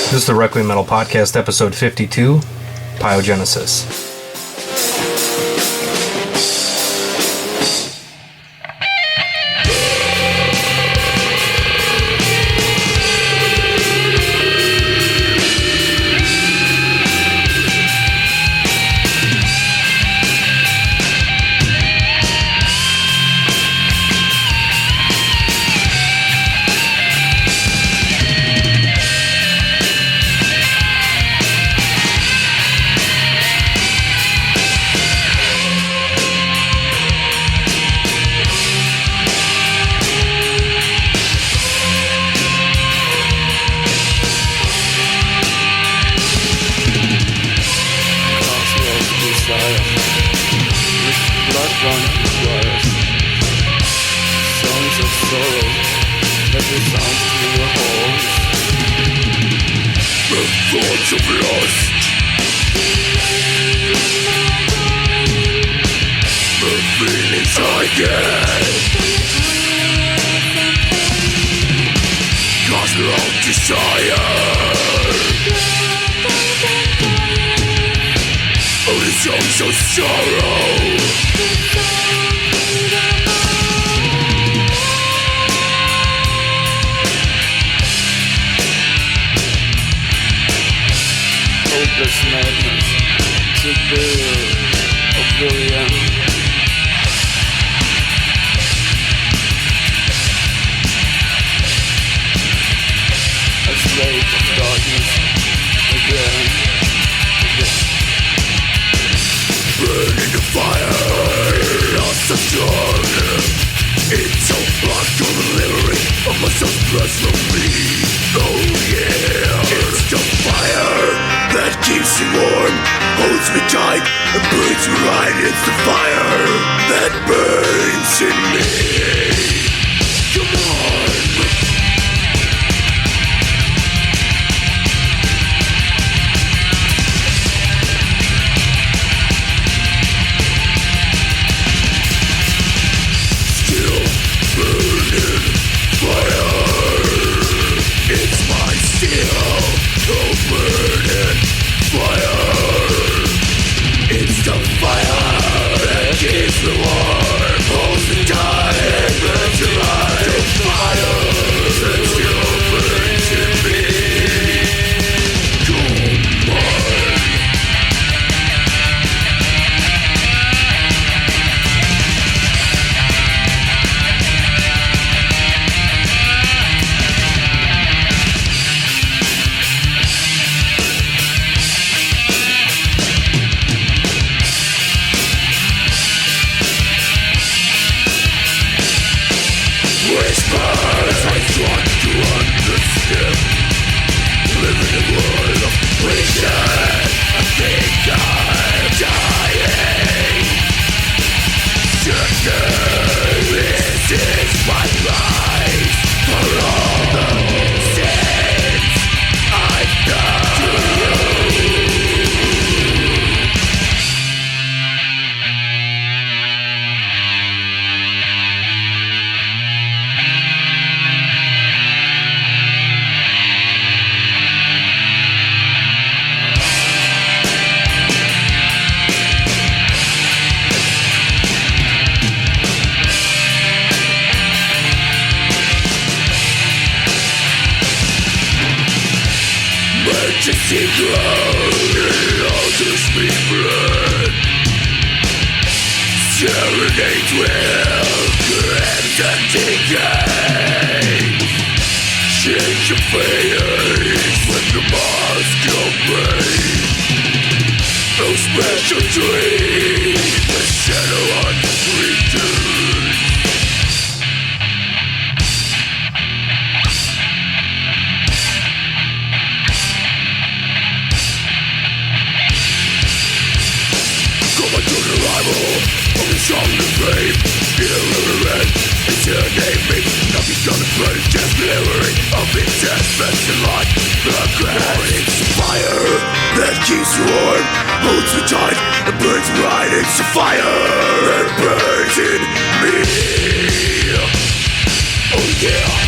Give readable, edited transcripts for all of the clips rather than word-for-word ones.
This is the Requiem Metal Podcast, episode 52, Pyogenesis. Oh yeah.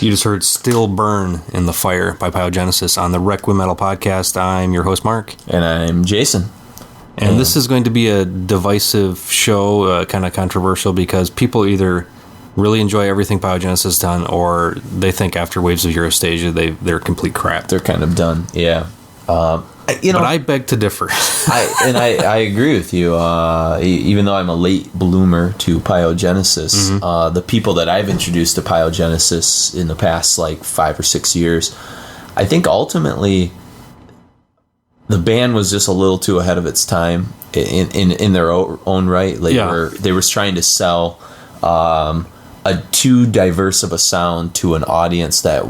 You just heard Still Burn in the Fire by Pyogenesis on the Requiem Metal Podcast. I'm your host, Mark. And I'm Jason. And this is going to be a divisive show, kind of controversial, because people either really enjoy everything Pyogenesis done, or they think after Waves of Eurostasia, they're complete crap. They're kind of done, yeah. But I beg to differ. I agree with you. Even though I'm a late bloomer to Pyogenesis, the people that I've introduced to Pyogenesis in the past 5 or 6 years, I think ultimately the band was just a little too ahead of its time in their own right. They were trying to sell a too diverse of a sound to an audience that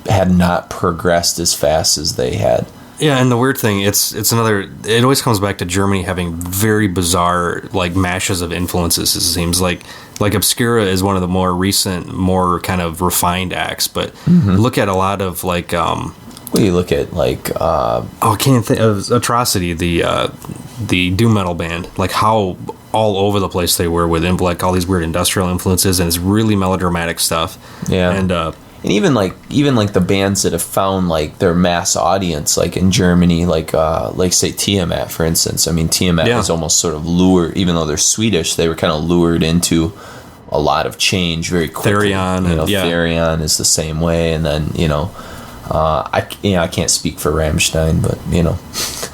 had not progressed as fast as they had. Yeah, and the weird thing, it's another. It always comes back to Germany having very bizarre mashes of influences. It seems like Obscura is one of the more recent, more kind of refined acts. But look at a lot of What do you look at I can't think of Atrocity, the doom metal band. How all over the place they were with all these weird industrial influences, and it's really melodramatic stuff. Yeah, and even the bands that have found their mass audience, in Germany, say Tiamat, for instance. I mean, Tiamat was almost sort of lured, even though they're Swedish, they were kind of lured into a lot of change very quickly. Therion is the same way, and then I can't speak for Rammstein, but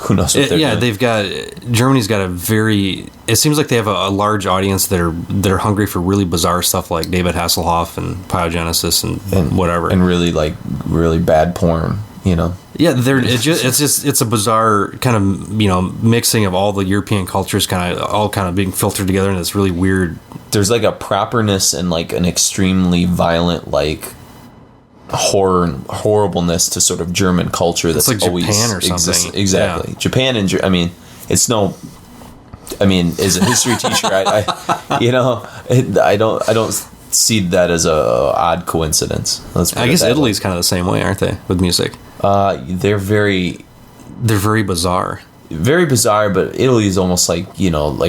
who knows what they're doing. Germany's got it seems like they have a large audience that are hungry for really bizarre stuff like David Hasselhoff and Pyogenesis and whatever, and really bad porn. Yeah, it's a bizarre kind of mixing of all the European cultures all being filtered together in this really weird. There's a properness and an extremely violent horror and horribleness to sort of German culture that's like always Japan or something. Exactly. Yeah. Japan and as a history teacher, I don't see that as a odd coincidence. I guess Italy's kind of the same way, aren't they, with music? They're very bizarre. Very bizarre, but Italy is almost like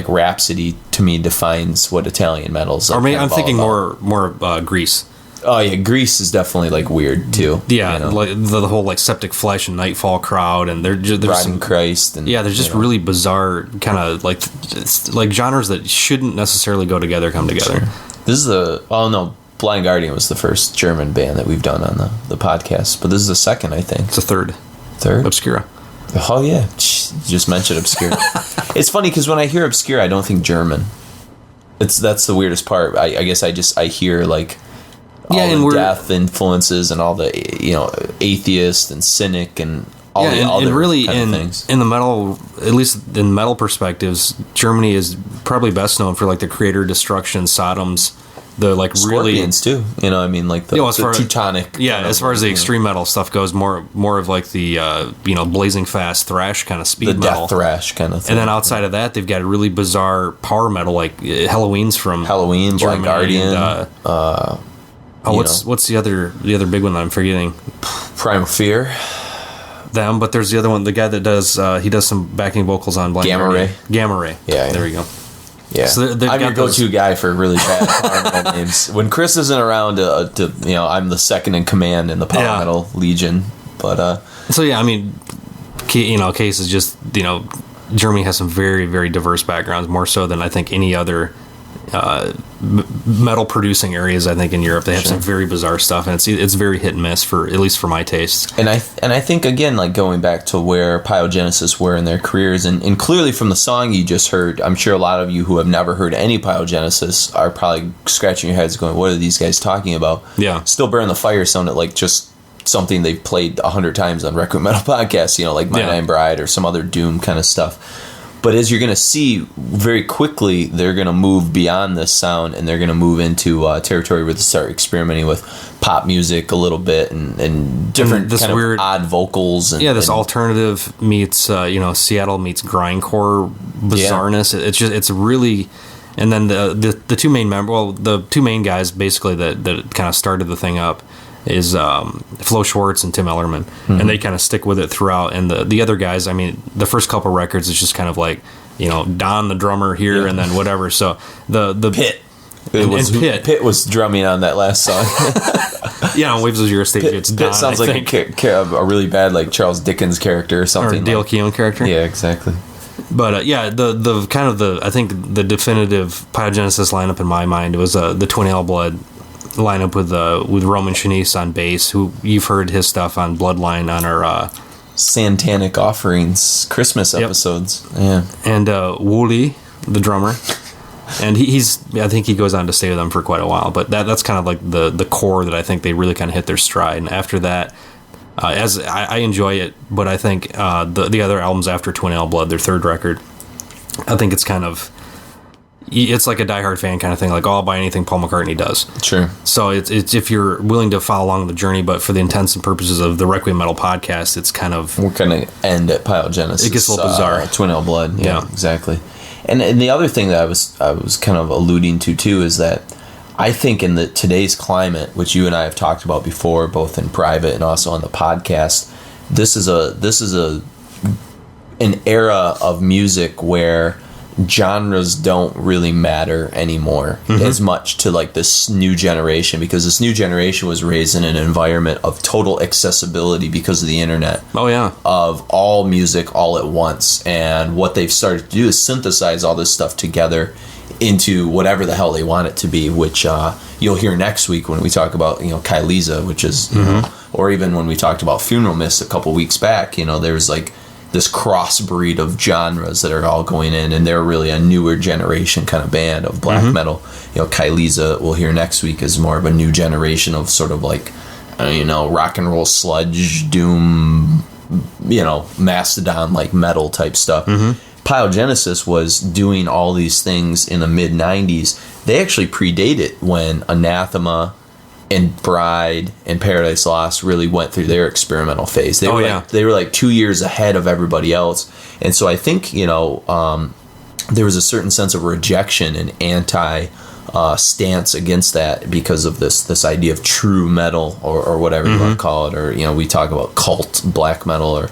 Rhapsody to me defines what Italian metal's. Or maybe I'm thinking more Greece. Oh yeah, Greece is definitely weird too. Yeah, the whole Septic Flesh and Nightfall crowd, and there's some Christ, and there's just really bizarre kind of genres that shouldn't necessarily go together come together. Sure. This is Blind Guardian was the first German band that we've done on the podcast, but this is the second, I think. It's the third. Obscura. Oh yeah, you just mentioned Obscura. It's funny because when I hear Obscura, I don't think German. That's the weirdest part. I guess I hear all the death influences and all the atheist and cynic and all the other really kind of things. In the metal, at least in metal perspectives, Germany is probably best known for the Creator, Destruction, Sodoms, the Scorpions too. The Teutonic. Yeah, as far as the extreme metal stuff goes, more of the blazing fast thrash kind of speed metal, death thrash kind of thing. And then outside of that, they've got a really bizarre power metal Halloween, Blind Guardian. What's the other big one that I'm forgetting? Primal Fear. Them, but there's the other one, the guy that does he does some backing vocals on Blind Guardian. Gamma Ray. Yeah, there we go. Yeah, so I'm your go-to guy for really bad power metal names. When Chris isn't around, I'm the second in command in the power metal legion. But so yeah, I mean, case is just Germany has some very, very diverse backgrounds, more so than I think any other metal producing areas. I think in Europe they have some very bizarre stuff, and it's very hit and miss at least for my tastes. And I think again, going back to where Pyogenesis were in their careers, and clearly from the song you just heard, I'm sure a lot of you who have never heard any Pyogenesis are probably scratching your heads going, what are these guys talking about? Yeah, Still Burn the Fire sounded like just something they've played 100 times on Requiem Metal podcasts, My Nine Bride or some other doom kind of stuff. But as you're going to see, very quickly, they're going to move beyond this sound, and they're going to move into territory where they start experimenting with pop music a little bit and different kind of weird, odd vocals. This alternative meets, Seattle meets grindcore bizarreness. Yeah. It's really... And then the two main the two main guys, basically, that kind of started the thing up is Flo Schwartz and Tim Ellerman, and they kind of stick with it throughout. And the other guys, I mean, the first couple records is just kind of Don the drummer here, and then whatever. So the Pit. Pitt was drumming on that last song. Yeah, on Waves of Your Stage, it's Don. Pitt sounds like a really bad like Charles Dickens character or something. Or Dale Keown character. Yeah, exactly. But the kind of I think the definitive Pyogenesis lineup in my mind was the Twin Ale Blood lineup with Roman Shanice on bass, who you've heard his stuff on Bloodline on our Santanic Offerings Christmas episodes. Yeah, and Wooly, the drummer. And I think he goes on to stay with them for quite a while, but that's kind of like the core that I think they really kind of hit their stride. And after that, as I enjoy it, but I think the other albums after Twin Ale Blood, their third record, I think it's kind of, it's like a diehard fan kind of thing, like, oh, I'll buy anything Paul McCartney does. Sure. So it's if you're willing to follow along the journey, but for the intents and purposes of the Requiem Metal podcast, it's kind of, we're going to end at Pyogenesis. It gets a little bizarre. Twin Ale Blood. Yeah, exactly. And the other thing that I was kind of alluding to too is that I think in today's climate, which you and I have talked about before, both in private and also on the podcast, this is an era of music where genres don't really matter anymore as much to like this new generation, because this new generation was raised in an environment of total accessibility because of the internet. Oh yeah. Of all music all at once, and what they've started to do is synthesize all this stuff together into whatever the hell they want it to be, which you'll hear next week when we talk about Kailiza, which is you know, or even when we talked about Funeral Mist a couple weeks back. There's like this crossbreed of genres that are all going in, and they're really a newer generation kind of band of black metal. Kailiza, we'll hear next week, is more of a new generation of sort of like, rock and roll sludge, doom, Mastodon like metal type stuff. Pyogenesis was doing all these things in the mid 90s. They actually predated when Anathema and Bride and Paradise Lost really went through their experimental phase. They were like 2 years ahead of everybody else. And so I think, there was a certain sense of rejection and anti stance against that because of this idea of true metal or whatever you want to call it. Or, we talk about cult black metal, or,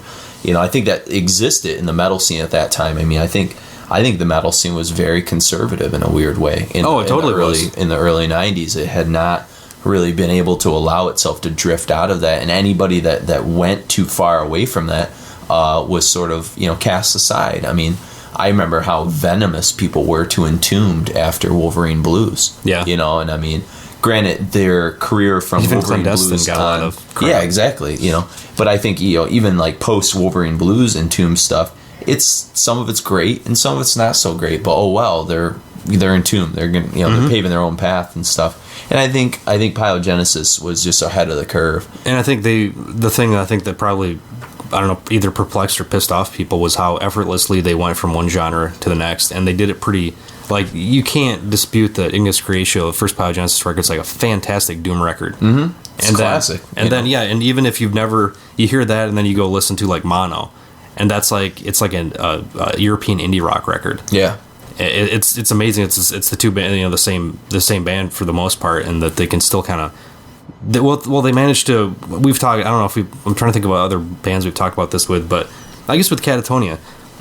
I think that existed in the metal scene at that time. I mean, I think the metal scene was very conservative in a weird way. In the early 90s. It had not really been able to allow itself to drift out of that, and anybody that went too far away from that was sort of cast aside. I mean, I remember how venomous people were to Entombed after Wolverine Blues. Yeah, and I mean, granted, their career from even Wolverine Blues got a lot of crap. Yeah, exactly. But I think even like post Wolverine Blues Entombed stuff, some of it's great and some of it's not so great. But oh well, they're Entombed. They're gonna they're paving their own path and stuff. And I think Pyogenesis was just ahead of the curve. And I think the thing I think that probably, I don't know, either perplexed or pissed off people was how effortlessly they went from one genre to the next, and they did it pretty. Like, you can't dispute that Ignis Creatio, the first Pyogenesis record, is like a fantastic doom record. It's classic. And even if you hear that and then you go listen to like Mono, and that's like, it's like a European indie rock record. Yeah. It's amazing. It's the two band, the same band for the most part, and that they can still kind of. They managed to. We've talked. I don't know I'm trying to think about other bands we've talked about this with, but I guess with Catatonia,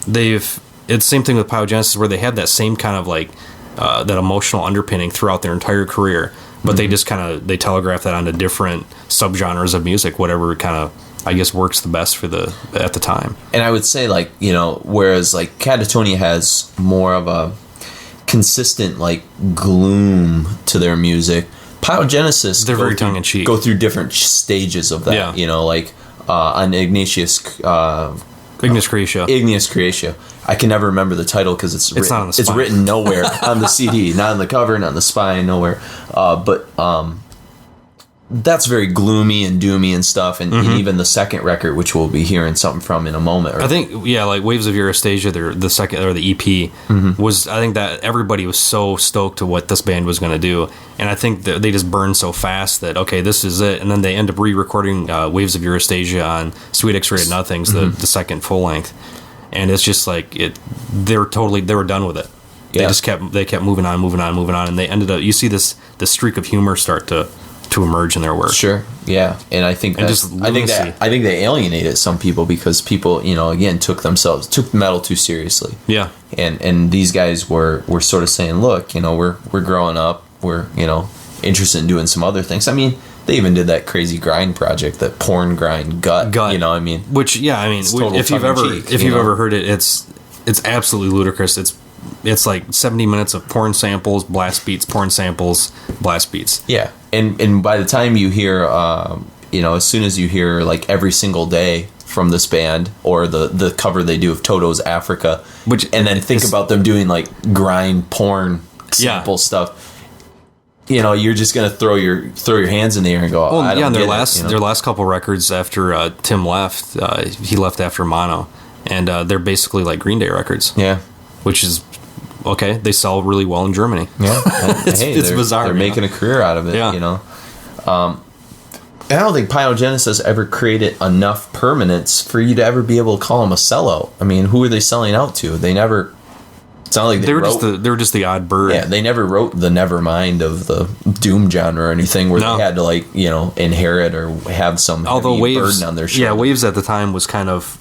it's the same thing with Pyogenesis, where they had that same kind of like that emotional underpinning throughout their entire career, but they just kind of they telegraph that onto different subgenres of music, whatever kind of, I guess, works the best at the time. And I would say, like, whereas like Catatonia has more of a consistent like gloom to their music, Pyogenesis, they're very tongue in cheek. Go through different stages of that. Yeah. Like on Ignis Creatio. I can never remember the title because it's not on the spine. It's written nowhere on the CD, not on the cover, not on the spine, nowhere. But that's very gloomy and doomy and stuff, and even the second record, which we'll be hearing something from in a moment. I think, like Waves of Eurastasia, the second or the EP was. I think that everybody was so stoked to what this band was going to do, and I think that they just burned so fast that okay, this is it, and then they end up re-recording Waves of Eurastasia on Sweet X-Rated Nothings, the second full length, and it's just like they were done with it. Yeah. They kept moving on, and they ended up. You see this streak of humor start to emerge in their work. Sure, yeah, and I think they alienated some people because people, again, took metal too seriously. Yeah, and these guys were sort of saying, look, we're growing up, were, interested in doing some other things. I mean, they even did that crazy grind project, that porn grind gut. Which, if you've ever heard it, it's absolutely ludicrous. It's like 70 minutes of porn samples, blast beats, porn samples, blast beats. Yeah, and by the time you hear, as soon as you hear like Every Single Day from this band, or the cover they do of Toto's Africa, and then think about them doing like grind porn sample stuff. You're just gonna throw your hands in the air and go. Their last couple records after Tim left, he left after Mono, and they're basically like Green Day records. Yeah, which is okay. They sell really well in Germany. Yeah, it's bizarre. They're making a career out of it. Yeah. I don't think Pyogenesis ever created enough permanence for you to ever be able to call them a sellout. I mean, who are they selling out to? They never. It's not like they were just the odd bird. Yeah, they never wrote the Nevermind of the doom genre or anything where they had to inherit or have some heavy burden on their shoulder. Yeah, Waves at the time was kind of,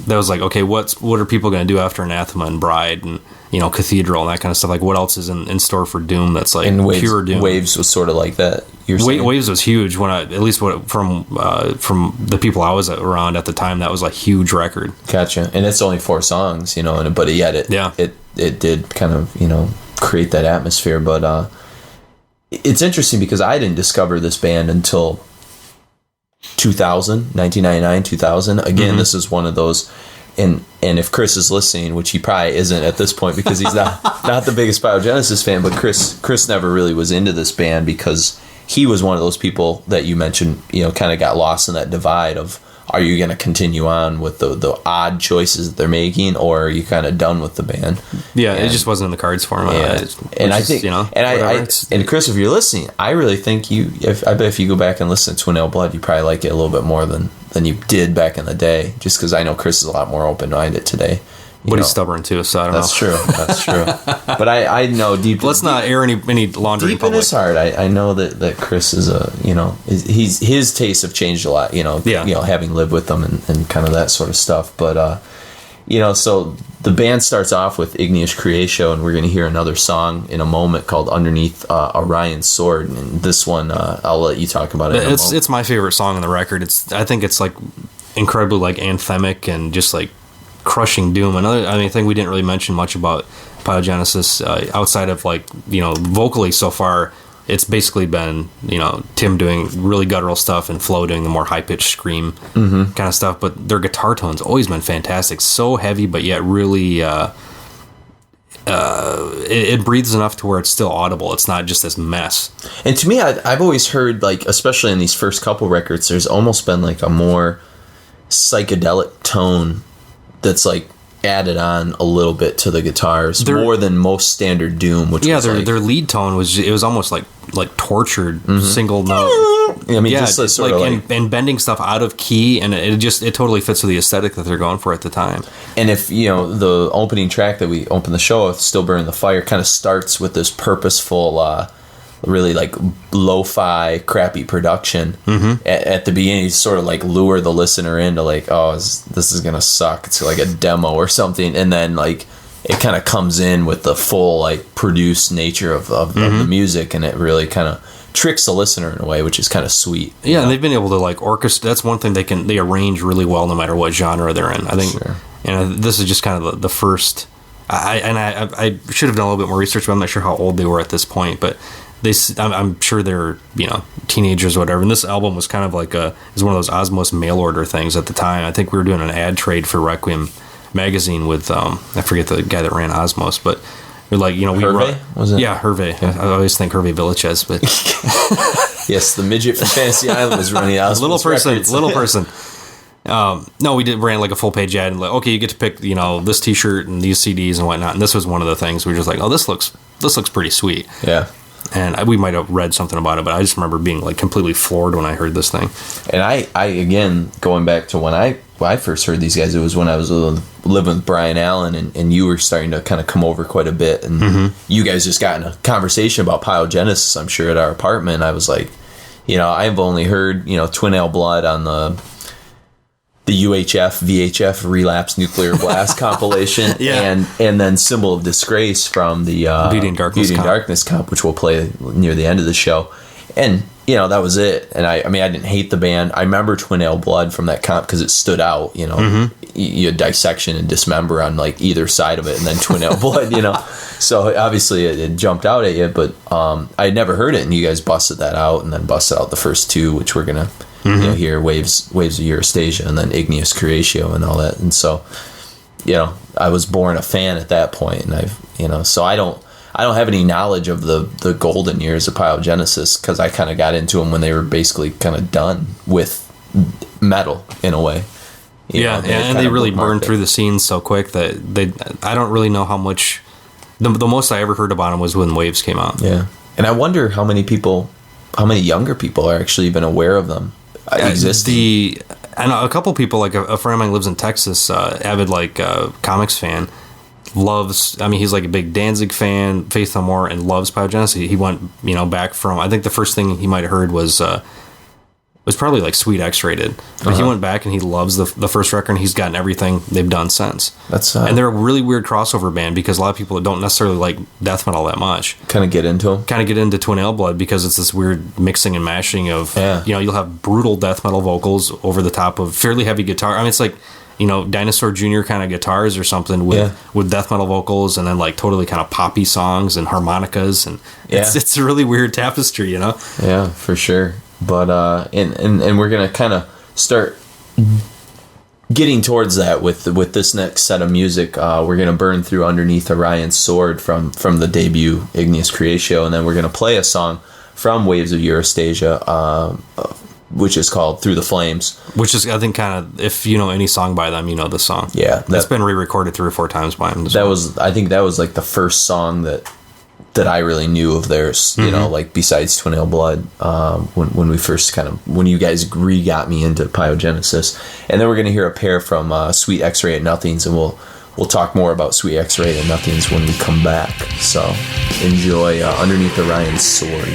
that was like, okay, what are people going to do after Anathema and Bride and Cathedral and that kind of stuff? Like, what else is in store for doom that's like pure doom? Waves was sort of like that. Waves was huge from the people I was around at the time. That was a huge record. Gotcha. And it's only 4 songs, but yet it did kind of create that atmosphere. But it's interesting because I didn't discover this band until 1999, 2000. Again, this is one of those. And if Chris is listening, which he probably isn't at this point because he's not the biggest Pyogenesis fan, but Chris never really was into this band because he was one of those people that you mentioned, kind of got lost in that divide of, are you going to continue on with the odd choices that they're making, or are you kind of done with the band? Yeah, it just wasn't in the cards for him. Yeah. And Chris, if you're listening, I really think I bet if you go back and listen to Twin Ale Blood, you probably like it a little bit more than you did back in the day, just because I know Chris is a lot more open-minded today. But he's stubborn too, so I don't know. That's true. But I know deep. Let's not air any laundry deep in his heart. I know that Chris is his tastes have changed a lot. Having lived with them and kind of that sort of stuff. But so the band starts off with Igneous Creatio, and we're going to hear another song in a moment called Underneath Orion's Sword. And this one, I'll let you talk about it. It's my favorite song on the record. I think it's like incredibly like anthemic and just like crushing doom. I think we didn't really mention much about Pyogenesis outside of vocally so far. It's basically been Tim doing really guttural stuff and Flo doing the more high pitched scream kind of stuff. But their guitar tone's always been fantastic, so heavy but yet really it breathes enough to where it's still audible. It's not just this mess. And to me, I've always heard, especially in these first couple records, there's almost been a more psychedelic tone that's added on a little bit to the guitars, more than most standard doom. Which their lead tone was almost like tortured single note. Just sort of and bending stuff out of key, and it totally fits with the aesthetic that they're going for at the time. And if the opening track that we open the show with, "Still Burning the Fire," kind of starts with this purposeful, really lo-fi crappy production at the beginning, sort of lure the listener into this is gonna suck. It's like a demo or something, and then it kind of comes in with the full produced nature of the music, and it really kind of tricks the listener in a way, which is kind of sweet. Yeah, and they've been able to orchestrate. That's one thing they arrange really well no matter what genre they're in. I think, and this is just kind of the first. I should have done a little bit more research, but I'm not sure how old they were at this point, but. I'm sure they're teenagers or whatever, and this album was kind of is one of those Osmos mail order things at the time. I think we were doing an ad trade for Requiem magazine with I forget the guy that ran Osmos, but we're Hervé? Was it? Yeah, Hervé. I always think Hervé Villachez, but yes, the midget from Fantasy Island was running Osmos little person. No, we ran a full page ad and okay, you get to pick this T-shirt and these CDs and whatnot, and this was one of the things we were just this looks pretty sweet. Yeah. And we might have read something about it, but I just remember being completely floored when I heard this thing. And I again, going back to when I first heard these guys, it was when I was living with Brian Allen, and you were starting to kind of come over quite a bit, and you guys just got in a conversation about Pyogenesis, I'm sure, at our apartment. I was I've only heard Twin Ale Blood on the UHF VHF Relapse Nuclear Blast compilation, Yeah. and then Symbol of Disgrace from the Beauty and Darkness comp, which we'll play near the end of the show. And that was it. And I mean, I didn't hate the band. I remember Twin Ale Blood from that comp because it stood out. You had Dissection and Dismember on like either side of it, and then Twin Ale Blood. So obviously it jumped out at you. But I had never heard it, and you guys busted that out, and then busted out the first two, which we're gonna hear, Waves of Eurastasia, and then Igneous Creatio and all that. And so I was born a fan at that point, and so I don't have any knowledge of the golden years of Pyogenesis because I kind of got into them when they were basically kind of done with metal in a way. And they really burned through the scene so quick that I don't really know how much. The most I ever heard about them was when Waves came out. Yeah, and I wonder how many younger people are actually even aware of them existing. I know a couple people, like a friend of mine lives in Texas, avid comics fan. He's like a big Danzig fan, Faith No More, and loves Pyogenesis. He went, back from, I think the first thing he might have heard was probably like Sweet X-Rated. But he went back and he loves the first record, and he's gotten everything they've done since. And they're a really weird crossover band because a lot of people that don't necessarily like death metal that much kind of get into Twin Ale Blood because it's this weird mixing and mashing of, you'll have brutal death metal vocals over the top of fairly heavy guitar. I mean, it's like, Dinosaur Jr. kind of guitars or something with death metal vocals, and then like totally kind of poppy songs and harmonicas, and it's a really weird tapestry, Yeah, for sure. But and we're gonna kind of start getting towards that with this next set of music. We're gonna burn through Underneath Orion's Sword from the debut Igneous Creatio, and then we're gonna play a song from Waves of Eurastasia, which is called Through the Flames. Which is, I think, kind of, if you know any song by them, you know the song. Yeah. That's been re-recorded 3 or 4 times by them. I think that was like the first song that I really knew of theirs, like besides Twin Ale Blood, when we first when you guys got me into Pyogenesis. And then we're going to hear a pair from Sweet X-Ray at Nothings, and we'll talk more about Sweet X-Ray at Nothings when we come back. So enjoy Underneath Orion's Sword.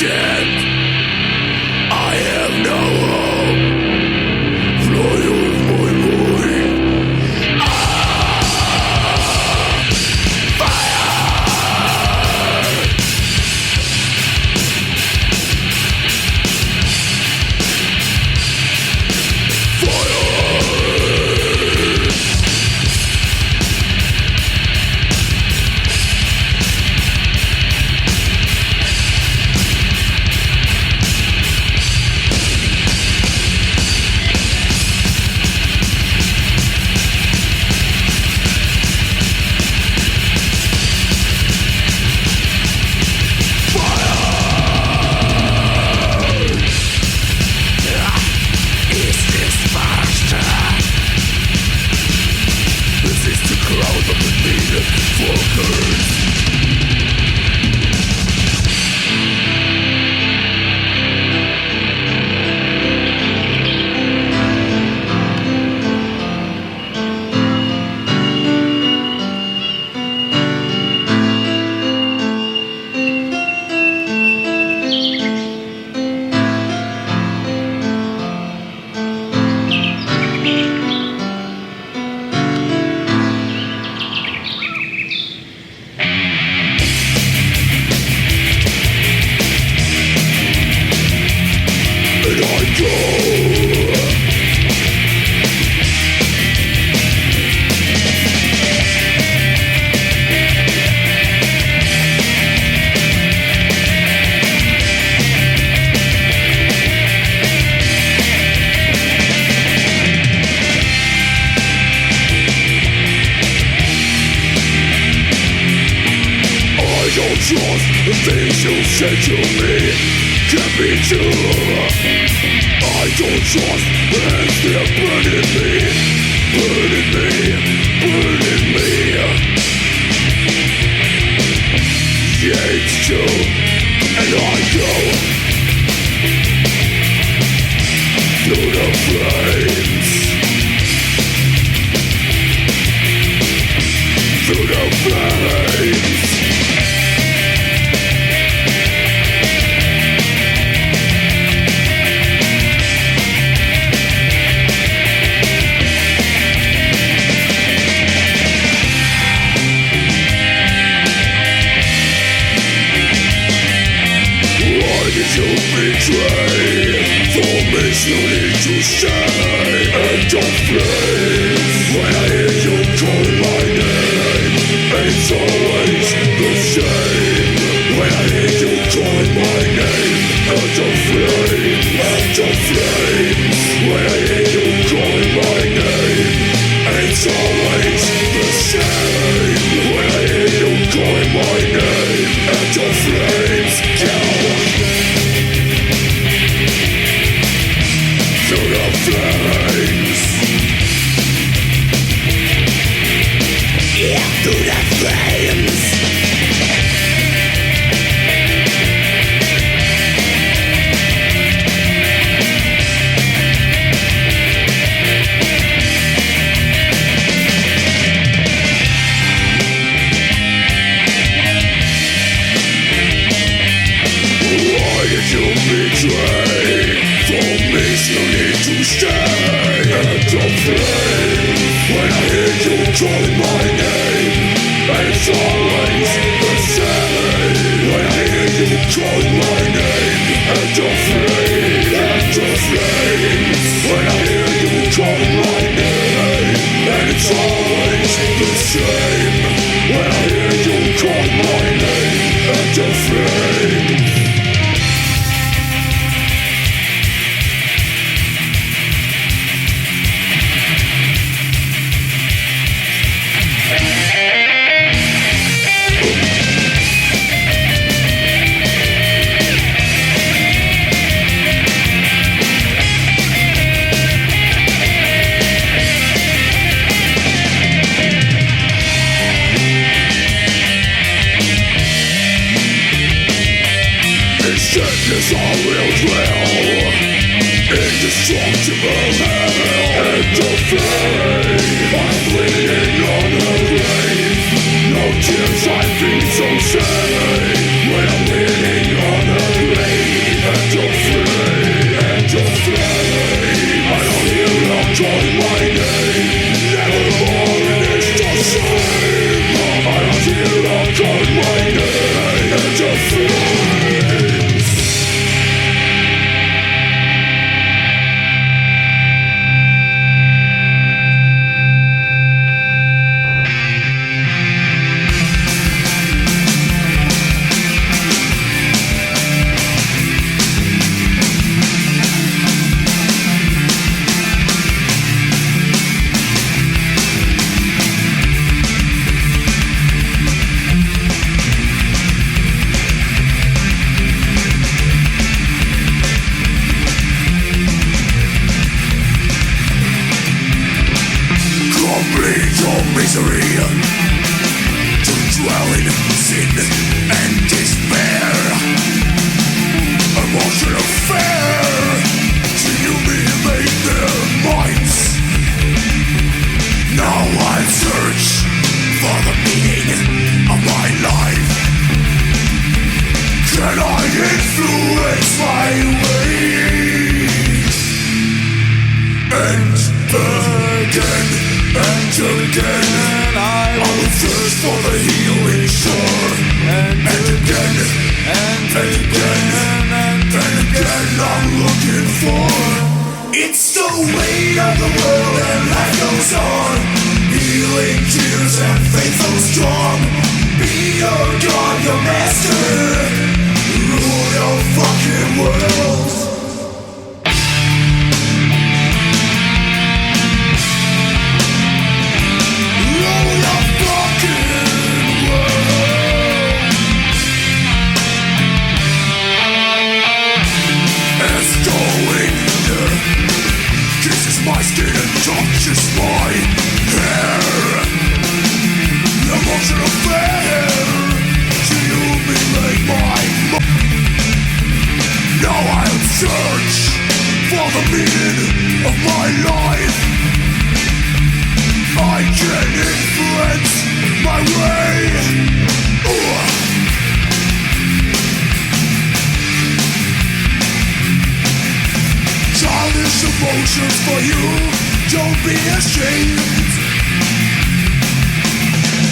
dead. I have no hope. Flying with my mind. Trust the things you say to me can't be true. I don't trust the hands that are burning me, burning me, burning me. Yeah, it's true, and I go through the flames, through the flames. You betray, for me you need to stay and don't play. When I hear you call my name, it's always the same. When I hear you call my name, and don't flame, and don't flame. When I hear you call my name, it's always the same. When I hear you call my name, and don't flames go. Through the flames. Yeah, through the flames. Why did you betray? For me you need to stay and don't flame. When I hear you calling my name, it's always the same. When I hear you calling my name, and don't flame, and don't flame. When I hear you calling my name, and it's always the same. When I hear you calling my name, and don't flame. Sickness I will dwell, indestructible hell, and the flame. I'm bleeding on the grave. No tears I feel so sad. When I'm bleeding on the grave. my ways. And again, and again, I will search for the healing shore. And again, and again, and again, I'm looking for. It's the weight of the world and life goes on. Healing tears and faith so strong. Be your God, your master. Rule your fucking world. Rule your fucking world. It's going kisses my skin and touches my hair. Emotional affair. To you be like mine. Now I'll search for the meaning of my life. I can influence my way. Childish emotions for you, don't be ashamed.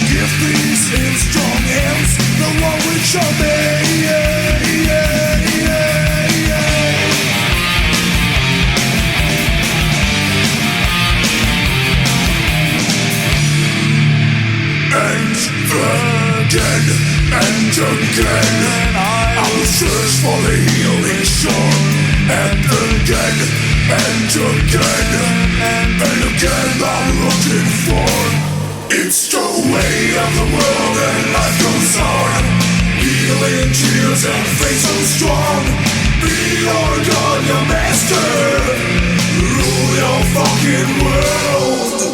Give these in strong hands the one which obey. And again, I will search for the healing shore. And again, and again, and again, I'm looking for. It's the way of the world and life goes on. Healing tears and faith so strong. Be your God, your master. Rule your fucking world.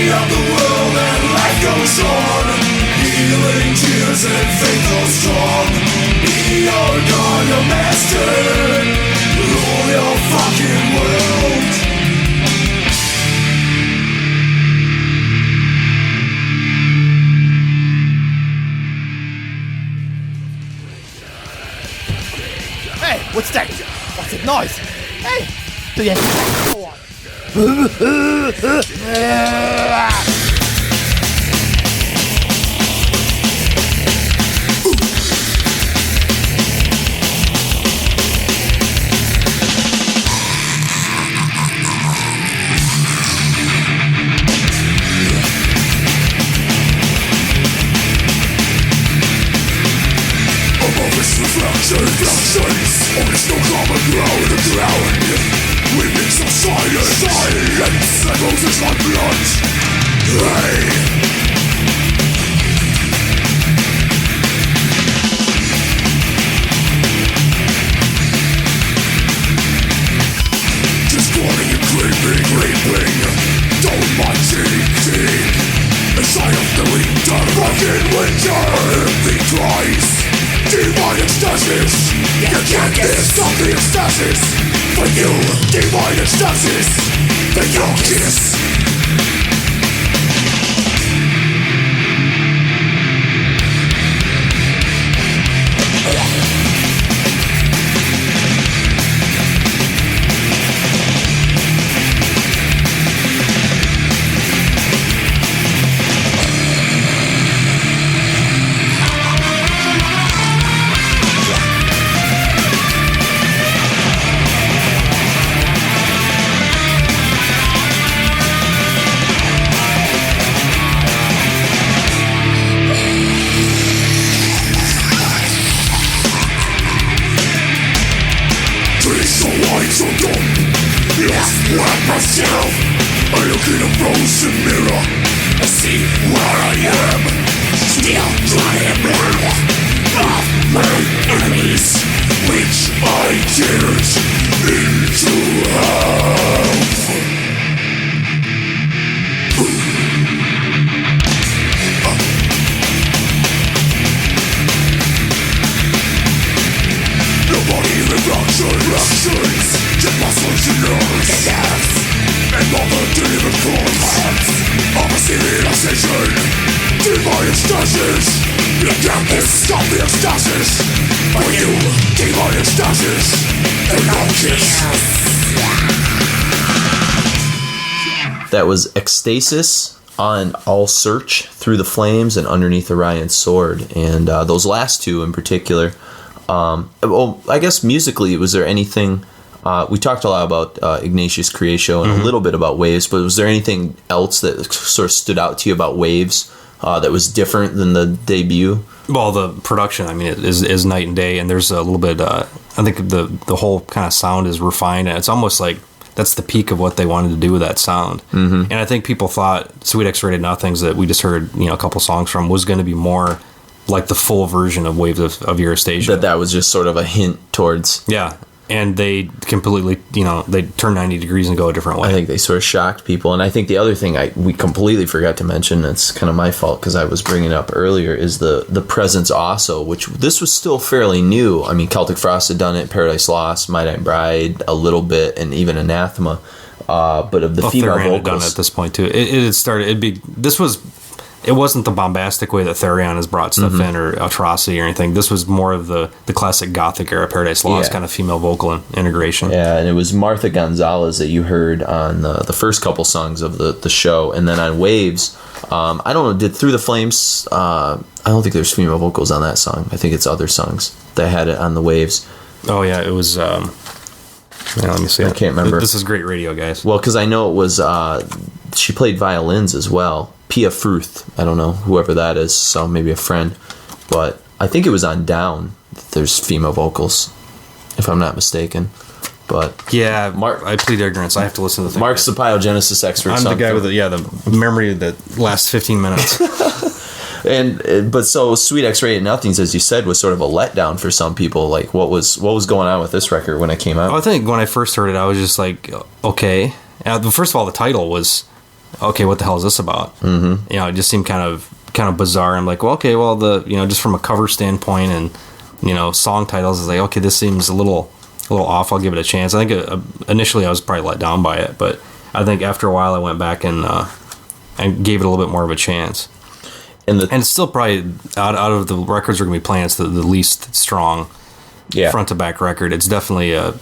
Of the world and life goes on. Healing tears and faith so strong. Be your God, your master. Rule your fucking world. Hey, what's that? What's that noise? Hey, do you Reflections, always no common ground. We mix of silence echoes as my blood. Hey, just calling and creeping down my cheek. Inside of the winter, fucking winter. Everything cries. Divine ecstasis. You can't stop the ecstasis. For you, divine ecstasis. For your kiss. So dumb, lost without myself. I look in a frozen mirror, I see where I am. Still trying to burn off my enemies, which I dared into hell. Nobody in the fractions, just stasis. You got this stop the ecstasis. But you keep on ecstasis. And no kiss. That was Ecstasis on All Search, Through the Flames, and Underneath Orion's Sword. And those last two in particular, well, I guess musically, was there anything, we talked a lot about Ignatius Creatio and a little bit about Waves, but was there anything else that sort of stood out to you about Waves that was different than the debut? Well, the production, I mean, it is night and day, and there's a little bit, I think the whole kind of sound is refined, and it's almost like that's the peak of what they wanted to do with that sound. Mm-hmm. And I think people thought Sweet X-Rated Nothings that we just heard, a couple songs from was going to be more like the full version of Waves of Eurostasia. That was just sort of a hint towards... Yeah. And they completely, they turn 90 degrees and go a different way. I think they sort of shocked people. And I think the other thing we completely forgot to mention, it's kind of my fault because I was bringing it up earlier, is the presence also, which this was still fairly new. I mean, Celtic Frost had done it, Paradise Lost, My Dying Bride, a little bit, and even Anathema. But of the female Therion vocals... had done it at this point, too. It had started... It wasn't the bombastic way that Therion has brought stuff in, or Atrocity or anything. This was more of the classic Gothic era Paradise Lost kind of female vocal integration. Yeah, and it was Martha Gonzalez that you heard on the first couple songs of the show. And then on Waves, I don't know, did Through the Flames... I don't think there's female vocals on that song. I think it's other songs that had it on the Waves. Oh, yeah, it was... let me see. I can't remember. This is great radio, guys. Well, because I know it was... she played violins as well. Pia Fruth, I don't know whoever that is, so maybe a friend, but I think it was on Down. There's female vocals, if I'm not mistaken. But yeah, I plead ignorance. I have to listen to the thing. Mark's the Pyogenesis expert. I'm the guy with the memory that lasts 15 minutes. But so Sweet X-Rated Nothings, as you said, was sort of a letdown for some people. Like, what was going on with this record when it came out? I think when I first heard it, I was just like, okay. First of all, the title was, okay, what the hell is this about? Mm-hmm. It just seemed kind of bizarre. I'm like, well, okay, well, just from a cover standpoint and song titles, I was like, okay, this seems a little off. I'll give it a chance. I think initially I was probably let down by it, but I think after a while I went back and gave it a little bit more of a chance. And it's still probably out of the records we're gonna be playing, it's the least strong. Yeah. Front to back record. It's definitely a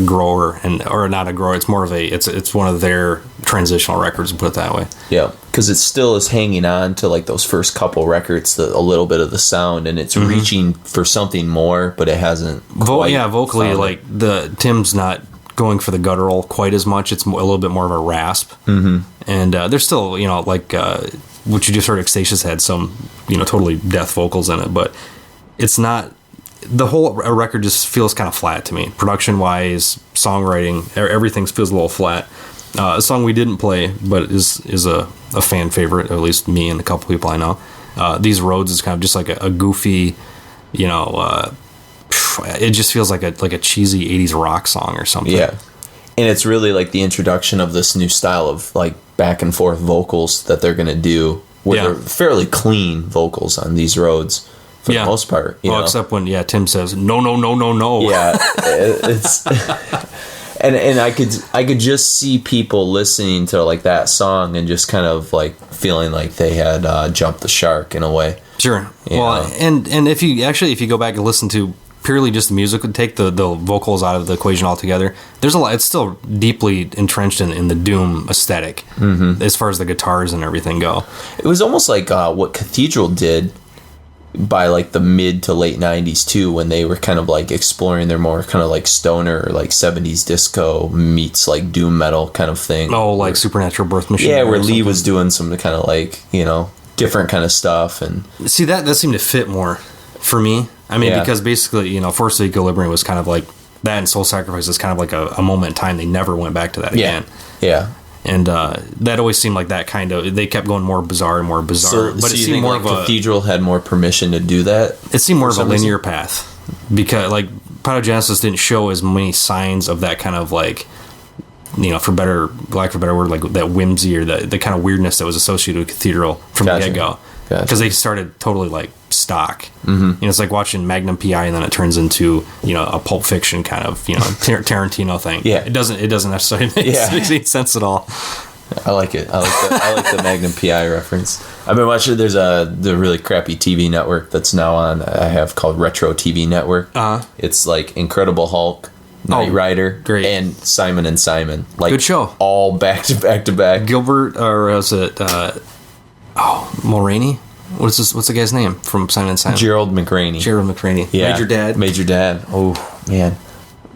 grower, or not a grower. It's more of it's one of their transitional records, to put it that way. Yeah, because it still is hanging on to like those first couple records, a little bit of the sound, and it's reaching for something more, but it hasn't. Vocally, like Tim's not going for the guttural quite as much. It's a little bit more of a rasp, and there's still what you just heard. Ecstasias had some totally death vocals in it, but it's not. The whole record just feels kind of flat to me. Production-wise, songwriting, everything feels a little flat. A song we didn't play, but is a fan favorite, at least me and a couple people I know. These Roads is kind of just like a goofy, it just feels like a cheesy 80s rock song or something. Yeah. And it's really like the introduction of this new style of like back and forth vocals that they're going to do, where they're fairly clean vocals on These Roads. For the most part, except when Tim says no. Yeah, it's and I could just see people listening to like that song and just kind of like feeling like they had jumped the shark in a way. Sure. Well, and if you go back and listen to purely just the music, and take the vocals out of the equation altogether, there's a lot. It's still deeply entrenched in the doom aesthetic as far as the guitars and everything go. It was almost like what Cathedral did by like the mid to late 90s too, when they were kind of like exploring their more kind of like stoner, like 70s disco meets like doom metal kind of thing. Oh, like Supernatural Birth Machine. Yeah, where Lee was doing some kind of like different kind of stuff. And see, that seemed to fit more for me. I mean, because basically Force of Equilibrium was kind of like that, and Soul Sacrifice is kind of like a moment in time. They never went back to that again. Yeah. And that always seemed like that kind of... They kept going more bizarre and more bizarre. But it seemed more of a... Cathedral had more permission to do that? It seemed more of a linear path. Because, like, Pyogenesis didn't show as many signs of that kind of, like... lack of a better word, like that whimsy or the kind of weirdness that was associated with Cathedral from the get-go. Because they started totally, like, stock. Mm-hmm. It's like watching Magnum P.I. and then it turns into, a Pulp Fiction kind of, Tarantino thing. Yeah. It doesn't necessarily make sense at all. I like it. I like the Magnum PI reference. I've been watching. There's the really crappy TV network that's now on. I have called Retro TV Network. It's like Incredible Hulk, Knight Rider, great. and Simon and Simon. Like, good show. All back to back to back. Gilbert, or was it? Mulroney. What's the guy's name from Simon and Simon? Gerald McRaney. Yeah. Major Dad. Oh man.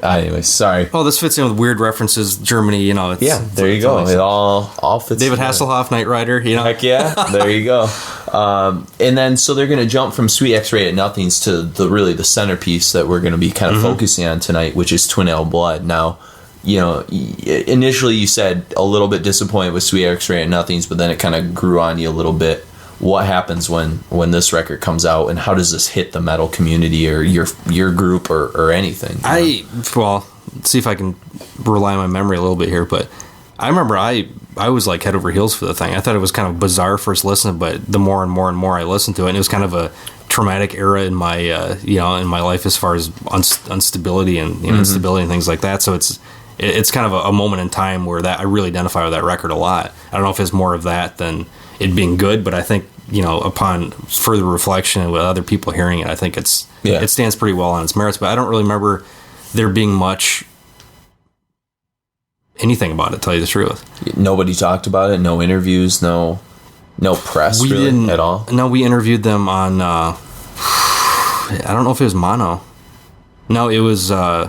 Anyway, sorry. Oh, this fits in with weird references. Germany, it's, there you go. It all fits. David together. Hasselhoff, Knight Rider. Heck yeah. There you go. And then so they're going to jump from Sweet X-Ray at Nothings to the centerpiece that we're going to be kind of focusing on tonight, which is Twin Ale Blood. Now, initially you said a little bit disappointed with Sweet X-Ray at Nothings, but then it kind of grew on you a little bit. What happens when this record comes out, and how does this hit the metal community or your group or anything? Well, see if I can rely on my memory a little bit here, but I remember I was like head over heels for the thing. I thought it was kind of bizarre first listen, but the more and more and more I listened to it, and it was kind of a traumatic era in my in my life as far as instability and instability and things like that. So it's kind of a moment in time where that I really identify with that record a lot. I don't know if it's more of that than it being good, but I think upon further reflection and with other people hearing it, I think it stands pretty well on its merits. But I don't really remember there being much anything about it, to tell you the truth. Nobody talked about it. No interviews. No press. We really didn't at all. No, we interviewed them on. I don't know if it was Mono. No, it was. I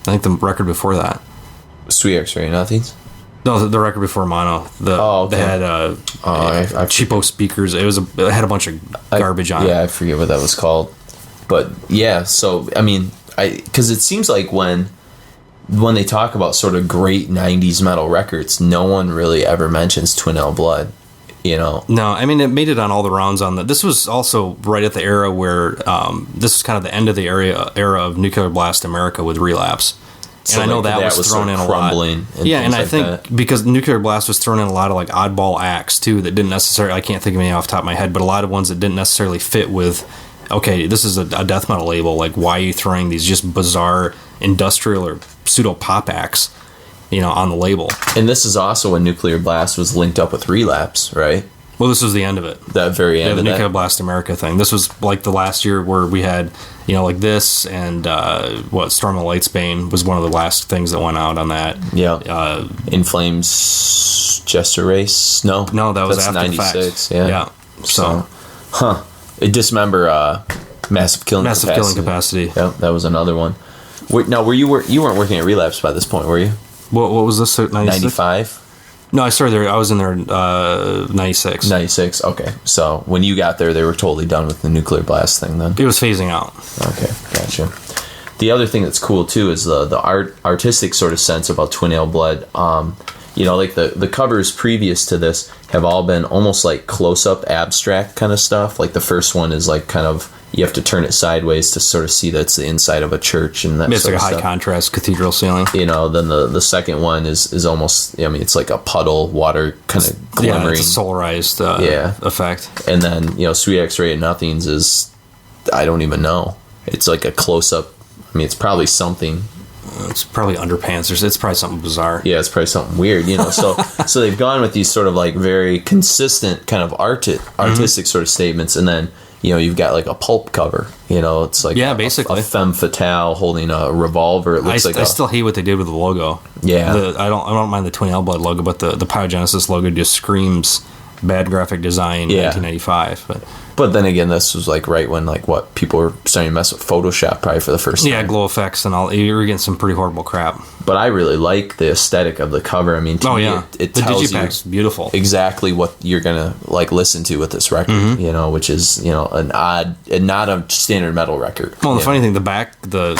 think the record before that. Sweet X-Ray Nothings. No, the record before Mono. They had cheapo speakers. It had a bunch of garbage on it. Yeah, I forget what that was called. But yeah, so I mean, because it seems like when they talk about sort of great '90s metal records, no one really ever mentions Twin Ale Blood. No, I mean, it made it on all the rounds on this was also right at the era where this was kind of the end of the era of Nuclear Blast America with Relapse. So and I know that was thrown in a lot. Yeah, and I think because Nuclear Blast was thrown in a lot of like oddball acts too that didn't necessarily, I can't think of any off the top of my head, but a lot of ones that didn't necessarily fit with, okay, this is a death metal label, like why are you throwing these just bizarre industrial or pseudo pop acts, on the label? And this is also when Nuclear Blast was linked up with Relapse, right? Well, this was the end of it. That very end of the Nuclear Blast America thing. This was like the last year where we had, like this and Storm of Lightsbane was one of the last things that went out on that. Yeah. In Flames Jester Race? No, that was after 96. The fact. Yeah. So. Dismember Massive Killing Capacity. Yeah, that was another one. Now, you weren't working at Relapse by this point, were you? What was this? 95? No, I started there. I was in there 96. 96, okay. So when you got there, they were totally done with the Nuclear Blast thing then? It was phasing out. Okay, gotcha. The other thing that's cool, too, is the artistic sort of sense about Twin Ale Blood. Like the covers previous to this have all been almost like close-up abstract kind of stuff. Like the first one is like kind of, you have to turn it sideways to sort of see that's the inside of a church and that. It's like a high contrast cathedral ceiling. Then the second one is almost, it's like a puddle, water kind of glimmering. Yeah, it's a solarized effect. And then, Sweet X-Ray at Nothings is, I don't even know. It's like a close-up. I mean, it's probably something. It's probably underpants. It's probably something bizarre. Yeah, it's probably something weird, So they've gone with these sort of like very consistent kind of artistic sort of statements, and then you've got like a pulp cover. It's like basically a femme fatale holding a revolver. It looks I still hate what they did with the logo. Yeah, I don't mind the Twin Ale Blood logo, but the Pyogenesis logo just screams bad graphic design. 1995, But then again, this was like right when people were starting to mess with Photoshop probably for the first time. Yeah, glow effects and all. You were getting some pretty horrible crap. But I really like the aesthetic of the cover. I mean, to me, it the tells Digipack's you beautiful. Exactly what you're gonna listen to with this record. Which is an odd and not a standard metal record. Well, the funny thing, the back, the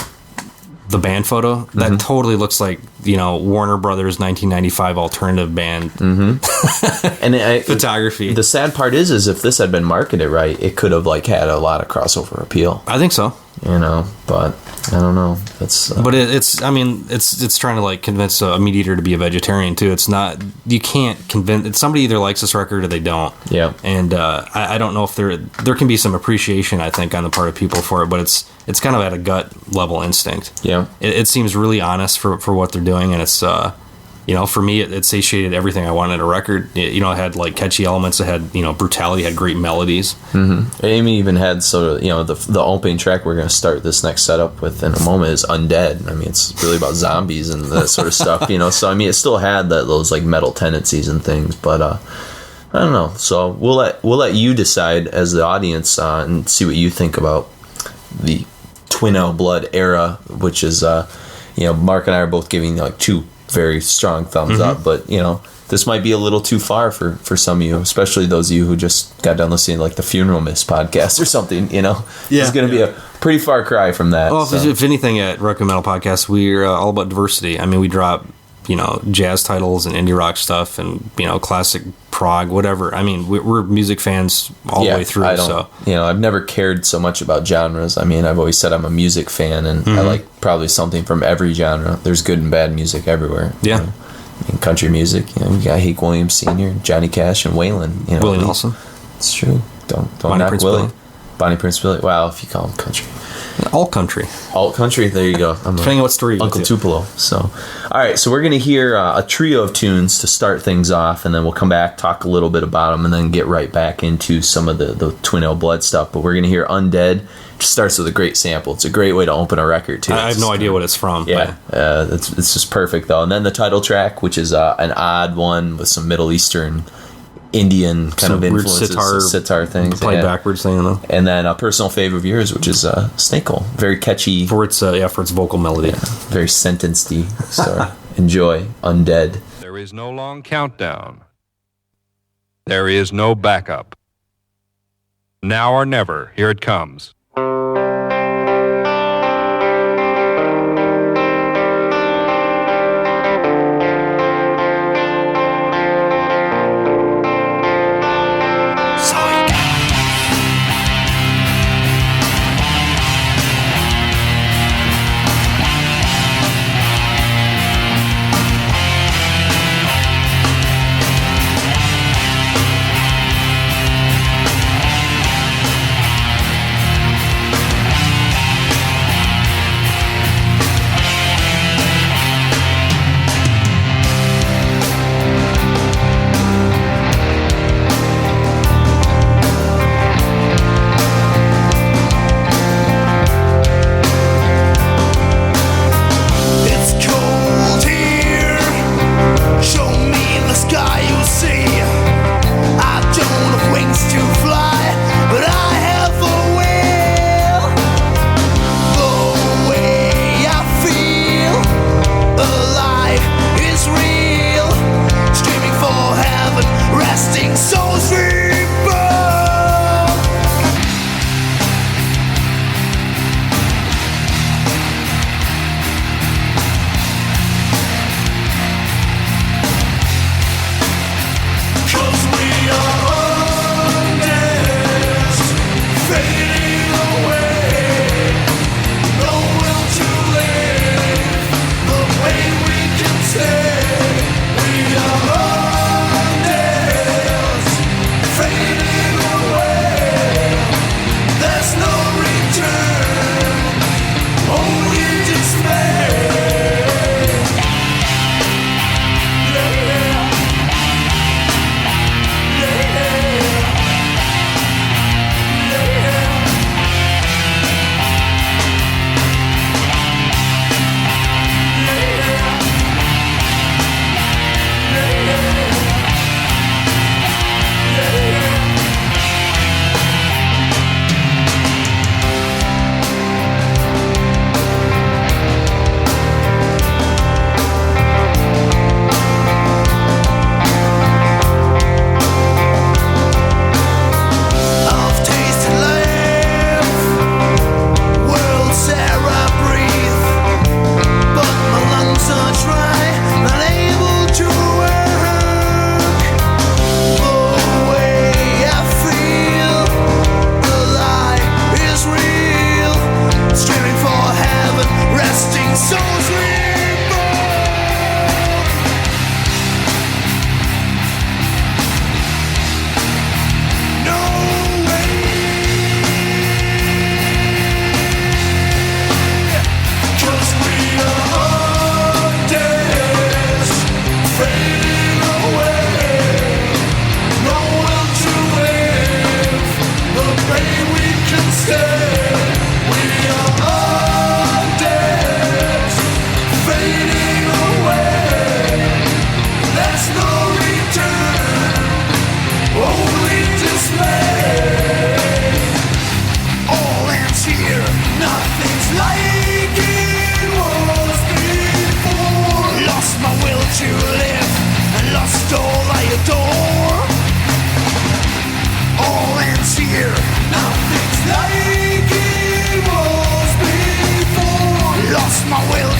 band photo, that totally looks like Warner Brothers 1995 alternative band and photography. The sad part is if this had been marketed right, it could have had a lot of crossover appeal. I think so. But I don't know. That's but it's trying to convince a meat eater to be a vegetarian too. It's not, you can't convince somebody, either likes this record or they don't. Yeah. And I don't know if there can be some appreciation, I think, on the part of people for it, but it's kind of at a gut level instinct. Yeah. It seems really honest for what they're doing, and it's for me, it satiated everything I wanted in a record. It had like catchy elements. It had, brutality, had great melodies. Mm-hmm. Amy even had sort of, the opening track we're going to start this next setup with in a moment is Undead. I mean, it's really about zombies and that sort of stuff, So, I mean, it still had those like metal tendencies and things, but I don't know. So we'll let you decide as the audience and see what you think about the Twin L Blood era, which is, Mark and I are both giving like 2 very strong thumbs up, but this might be a little too far for some of you, especially those of you who just got done listening to like the Funeral Mist podcast or something. It's going to be a pretty far cry from that. Well, if anything, at Requiem Metal Podcast, we're all about diversity. I mean, we drop jazz titles and indie rock stuff and classic prog, whatever. I mean, we're music fans all the way through. I've never cared so much about genres. I mean, I've always said I'm a music fan, and I like probably something from every genre. There's good and bad music everywhere. Yeah. I mean, country music, we got Hank Williams Sr., Johnny Cash, and Waylon. Willie Nelson. It's true. Don't Bonnie knock Prince Willie. Billy. Bonnie Prince Billy. Wow, if you call him country. Alt country. Alt country, there you go. Depending on what story you Uncle Tupelo. So, all right, so we're going to hear a trio of tunes to start things off, and then we'll come back, talk a little bit about them, and then get right back into some of the Twin L Blood stuff. But we're going to hear Undead. It starts with a great sample. It's a great way to open a record, too. I have no idea what it's from. Yeah, it's just perfect, though. And then the title track, which is an odd one with some Middle Eastern Indian kind of influences, sitar things, play backwards thing, though. And then a personal favorite of yours, which is Snake Hole, very catchy for its vocal melody, very sentencedy. So enjoy Undead. There is no long countdown. There is no backup. Now or never, here it comes.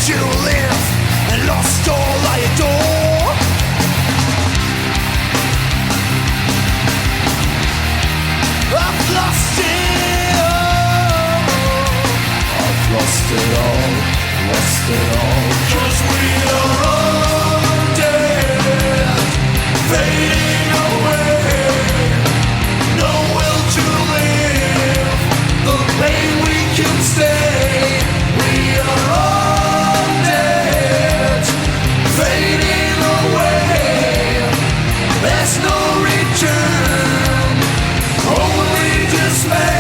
to live and lost all I adore. I've lost it all. I've lost it all, lost it all. 'Cause we are all dead, fading away. No will to live, the pain we can stay. We are all dead, fading away. There's no return, only dismay.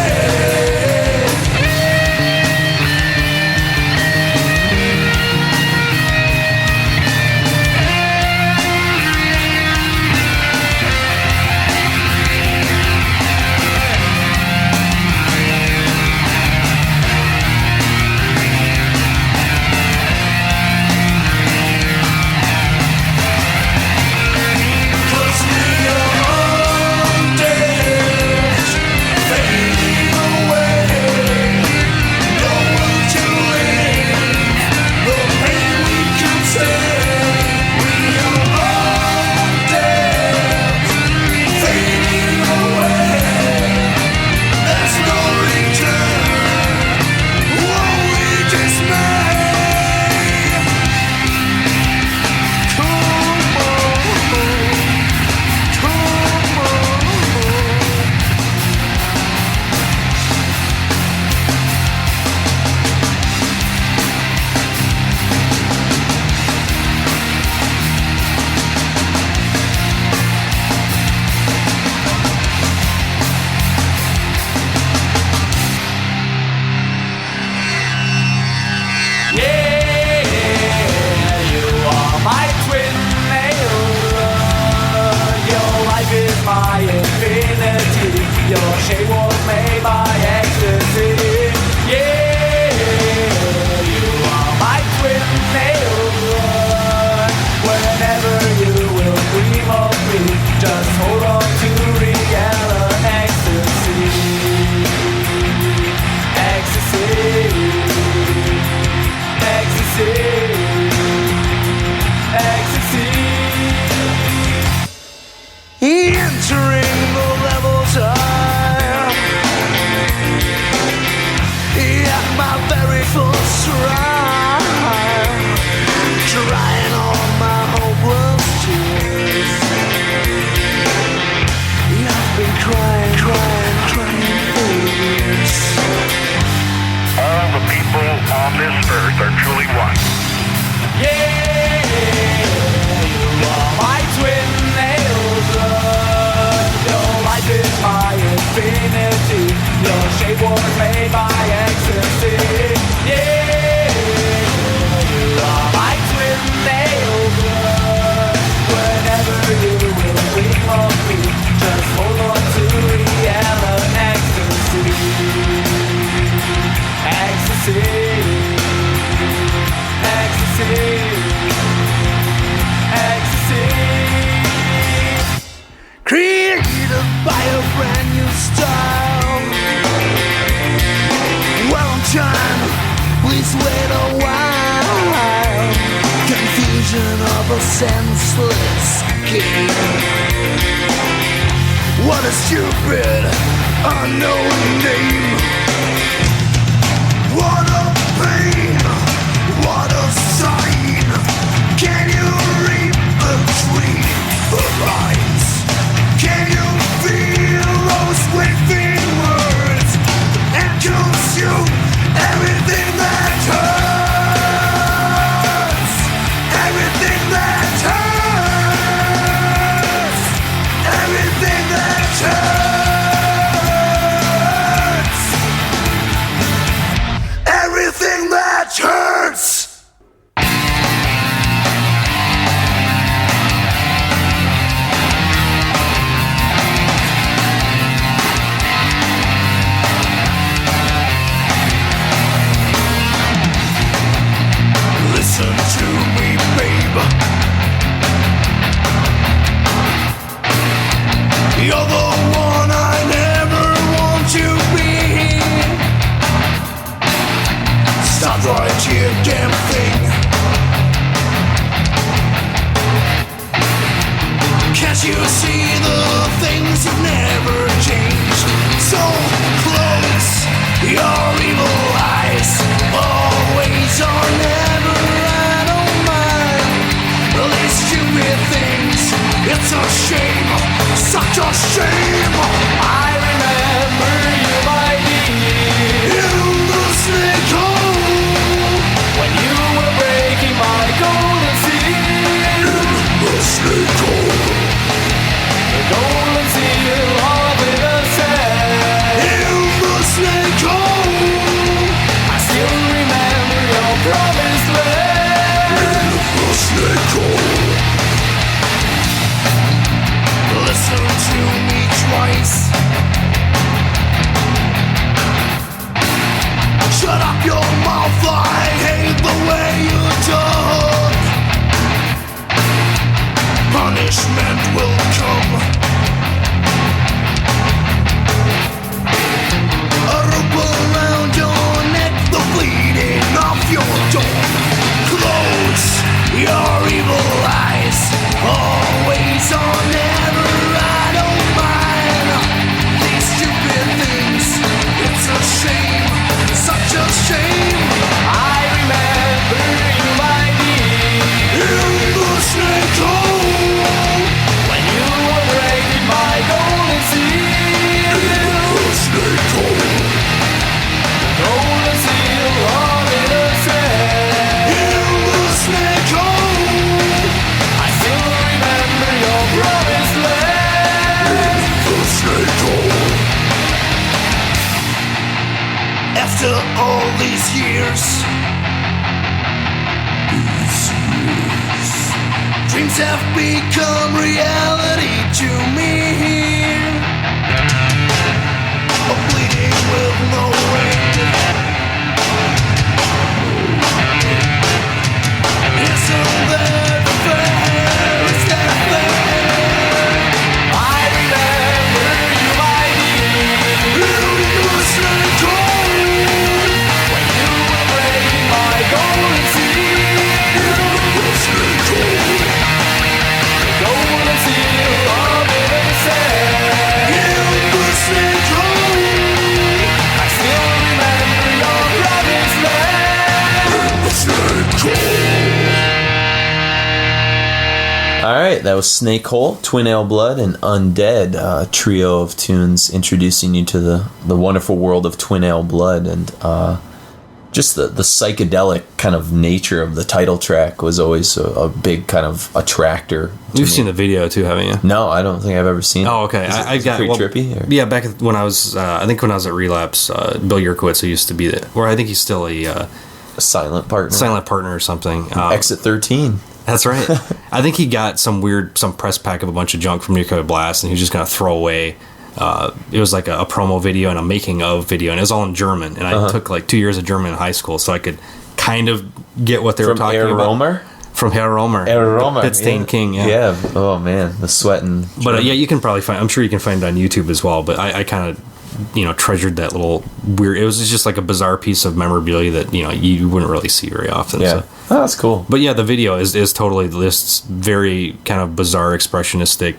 Entering the levels high, at my very first try, drying all my hopeless tears. I've been crying for years. All the people on this earth are truly one. My twin nails, your life is my infinity. Your shape was made by ecstasy. Yeah, you are my twin nails. Whenever you will dream of me, just hold on to real ecstasy. Ecstasy, ecstasy. Created by a brand new style. Well, I'm trying, please wait a while. Confusion of a senseless game. What a stupid, unknown name. What a pain, what a sign. Can you read between the lines? Can you feel those waving words and consume everything that hurts? Everything that hurts. Everything that hurts. Everything that hurts. you see the things have never changed. So close your evil eyes, always or never, I don't mind. Well, these stupid things, it's a shame, such a shame. I remember you, my dear, in the snake hole, when you were breaking my golden seal. In the snake hole, the golden seal of innocence. In the snake hole, I still remember your promised land. In the snake hole, listen to me twice. Shut up your mouth, I hate the way you talk. Punishment will come. A rope around your neck, the bleeding off your door. Close your evil eyes, always or never, I don't mind. These stupid things, it's a shame, such a shame. I remember you, my dear, in the snake hole, when you were breaking my golden seal. In the snake hole, the golden seal of innocence. In the snake hole, I still remember your promised land. In the snake hole. After all these years, dreams have become reality to me. A bleeding with no end. Isn't that fair? Is that fair? I remember you, my dear, in the snake hole, when you were breaking my golden seal. In the snake hole, the golden seal of innocence. In the snake hole, I still remember your promised land. In the snake hole. All right, that was Snake Hole, Twin Ale Blood, and Undead, trio of tunes introducing you to the wonderful world of Twin Ale Blood, and just the psychedelic kind of nature of the title track was always a big kind of attractor. You've seen the video too, haven't you? No, I don't think I've ever seen it. Oh, okay. I got pretty trippy. Or? Yeah, back when I was, I think when I was at Relapse, Bill Yurkowitz, who used to be there, or I think he's still a silent partner or something. Exit 13. That's right. I think he got some press pack of a bunch of junk from Nuclear Blast, and he was just going to throw away. It was like a promo video and a making of video, and it was all in German. And I took like 2 years of German in high school, so I could kind of get what they were talking about. Romer? From Herr Romer. Herr Romer. Pit-stained King, yeah. Yeah. Oh, man. The sweating. But yeah, you can probably find, I'm sure you can find it on YouTube as well, but I kind of, treasured that little weird, it was just like a bizarre piece of memorabilia that, you wouldn't really see very often. Yeah. So. Oh, that's cool. But yeah, the video is totally this very kind of bizarre, expressionistic,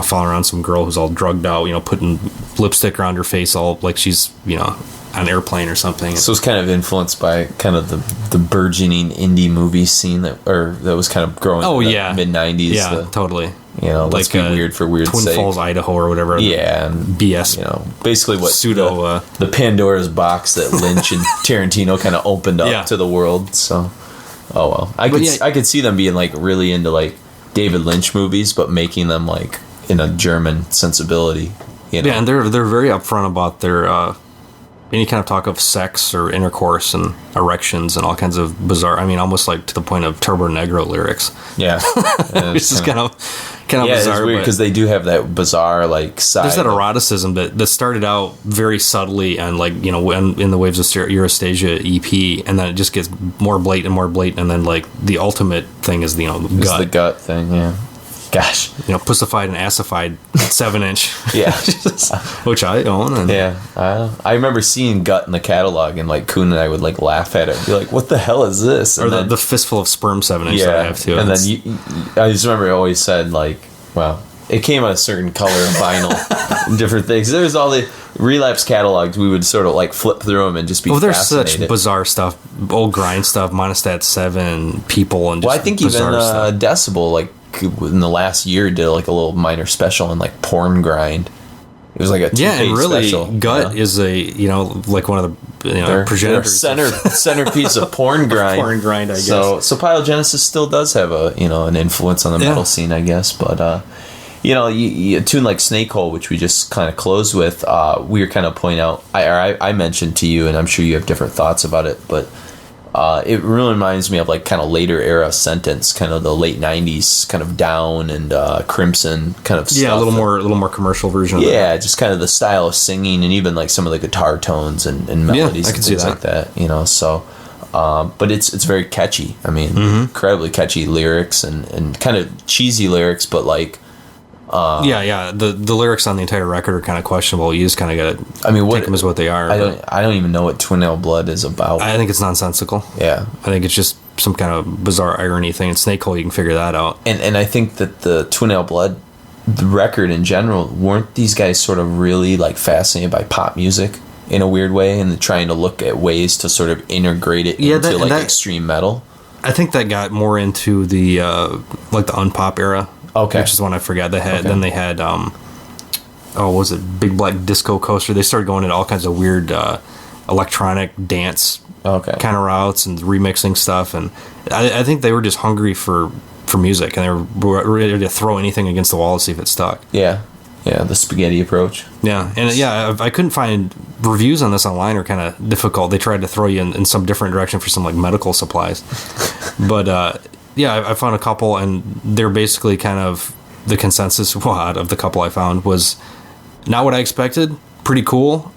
following around some girl who's all drugged out, putting lipstick around her face all like she's, on an airplane or something. So it's kind of influenced by kind of the burgeoning indie movie scene that was kind of growing in the mid-90s. Yeah, totally. Let's be weird for weird's Twin sake. Falls, Idaho, or whatever. Yeah, and BS. Basically what pseudo the Pandora's box that Lynch and Tarantino kind of opened up to the world. So, oh well, I could see them being like really into like David Lynch movies, but making them like in a German sensibility. Yeah, and they're very upfront about their any kind of talk of sex or intercourse and erections and all kinds of bizarre. I mean, almost like to the point of Turbo Negro lyrics. Yeah, which is kind of bizarre. It's weird because they do have that bizarre like side. There's that eroticism that started out very subtly and like in the Waves of Eurastasia EP, and then it just gets more blatant and more blatant, and then like the ultimate thing is gut. It's the gut thing, yeah. Gosh, pussified and assified 7-inch. Yeah, which I own. And I remember seeing Gut in the catalog, and like Kuhn and I would like laugh at it, and be like, "What the hell is this?" And or the fistful of sperm 7-inch that I have too. And then I just remember he always said like, "Well, It came on a certain color of vinyl and different things. There's all the Relapse catalogs. We would sort of like flip through them and just be there's fascinated. such bizarre stuff, old grind stuff, Monostat 7, People, and just Well, I think even stuff. Decibel, like in the last year, did like a little minor special on like porn grind. It was like a 2-page and really, special. Gut is like one of the Their progenitors. centerpiece of porn grind. Porn grind, I guess. So Pyogenesis still does have an influence on the metal scene, I guess. But a tune like Snake Hole, which we just kind of closed with, we were kind of pointing out. I mentioned to you, and I'm sure you have different thoughts about it, but it really reminds me of like kind of later era Sentence, kind of the late '90s, kind of Down and Crimson kind of stuff. A little more commercial version. Of Yeah, just kind of the style of singing and even like some of the guitar tones and melodies I can and see things like that. So. But it's very catchy. I mean, incredibly catchy lyrics and kind of cheesy lyrics, but like. The lyrics on the entire record are kind of questionable. You just kind of got to take them as what they are. I don't even know what Twin Ale Blood is about. I think it's nonsensical. Yeah. I think it's just some kind of bizarre irony thing. In Snake Hole, you can figure that out. And I think that the Twin Ale Blood, the record in general, weren't these guys sort of really like fascinated by pop music in a weird way and trying to look at ways to sort of integrate it into extreme metal? I think that got more into the like the unpop era. Okay. Which is one I forgot. Then they had what was it? Big Black Disco Coaster. They started going into all kinds of weird electronic dance kind of routes and remixing stuff. And I think they were just hungry for music, and they were ready to throw anything against the wall to see if it stuck. Yeah, the spaghetti approach. Yeah, and I couldn't find reviews on this online are kind of difficult. They tried to throw you in some different direction for some like medical supplies, but I found a couple, and they're basically kind of the consensus of the couple I found was not what I expected. Pretty cool,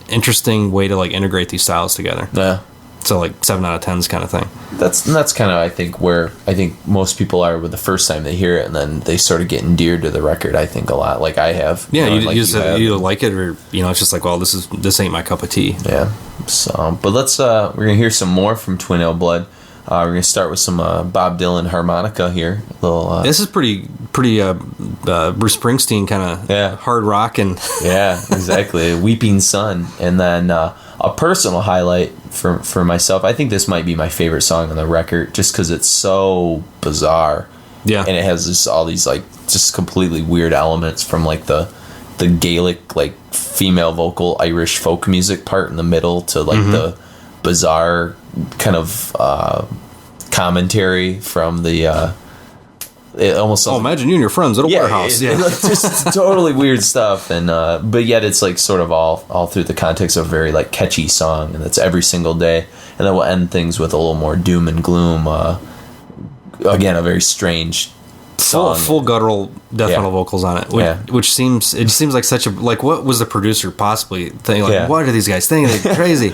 interesting way to like integrate these styles together. Yeah. So like 7 out of 10s kind of thing. That's kind of I think where I think most people are with the first time they hear it, and then they sort of get endeared to the record. I think a lot, like I have. Yeah, you either like it or it's just like, well, this ain't my cup of tea. Yeah. So, but let's we're gonna hear some more from Twin Ale Blood. We're gonna start with some Bob Dylan harmonica here. This is pretty Bruce Springsteen kind of hard rock and yeah, exactly. Weeping Sun, and then a personal highlight for myself. I think this might be my favorite song on the record, just because it's so bizarre. Yeah, and it has all these like just completely weird elements from like the Gaelic like female vocal Irish folk music part in the middle to like the bizarre kind of commentary from the it almost imagine you and your friends at a warehouse. Just totally weird stuff, and but yet it's like sort of all through the context of a very like catchy song, and it's every single day. And then we'll end things with a little more doom and gloom, again a very strange song. Full guttural death metal vocals on it, which seems like such a like, what was the producer possibly thinking? Like, what are these guys thinking? They're crazy.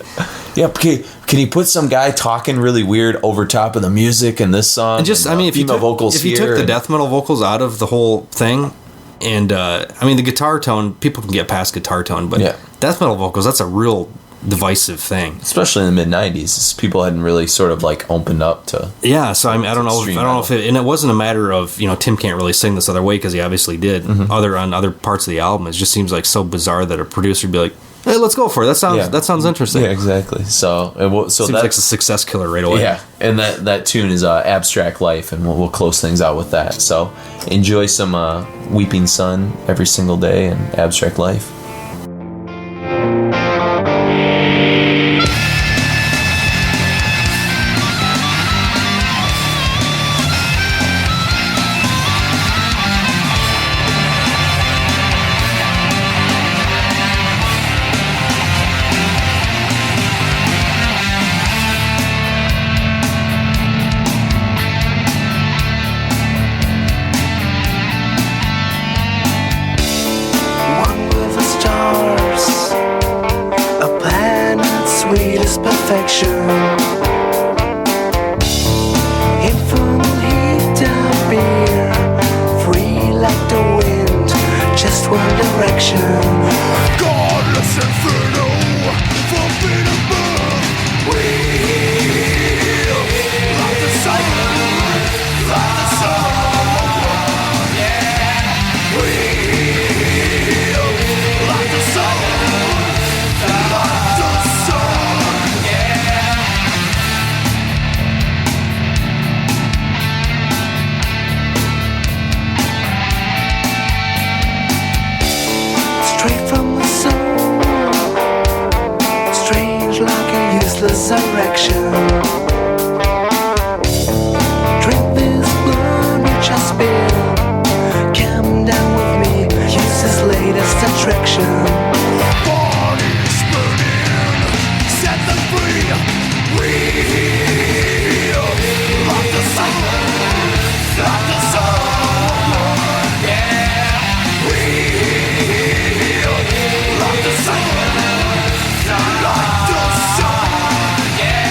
Can you put some guy talking really weird over top of the music in this song? And just, if you took the death metal vocals out of the whole thing, and the guitar tone, people can get past guitar tone, but death metal vocals, that's a real divisive thing, especially in the mid-90s. People hadn't really sort of like opened up to I don't know if it, and it wasn't a matter of Tim can't really sing this other way, because he obviously did on other parts of the album. It just seems like so bizarre that a producer would be like, hey, let's go for it. That sounds interesting. Yeah, exactly. So seems like a success killer right away. Yeah, and that tune is Abstract Life, and we'll close things out with that. So enjoy some Weeping Sun every single day and Abstract Life. resurrection. Drink this blood which I spill. Come down with me, use his latest attraction. Bodies burning, set them free. We heal like the sun, like the sun. Yeah, we heal like the sun, like the sun. Yeah.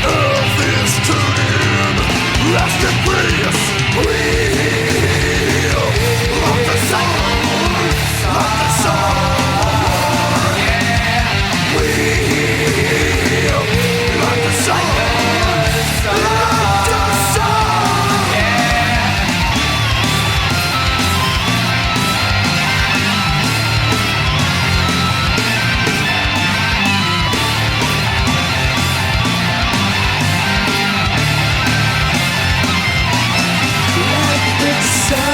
Earth is turning, rest in peace. We heal like the sun, like the sun. Yeah, we heal like the sun, like the sun. Yeah. The sun.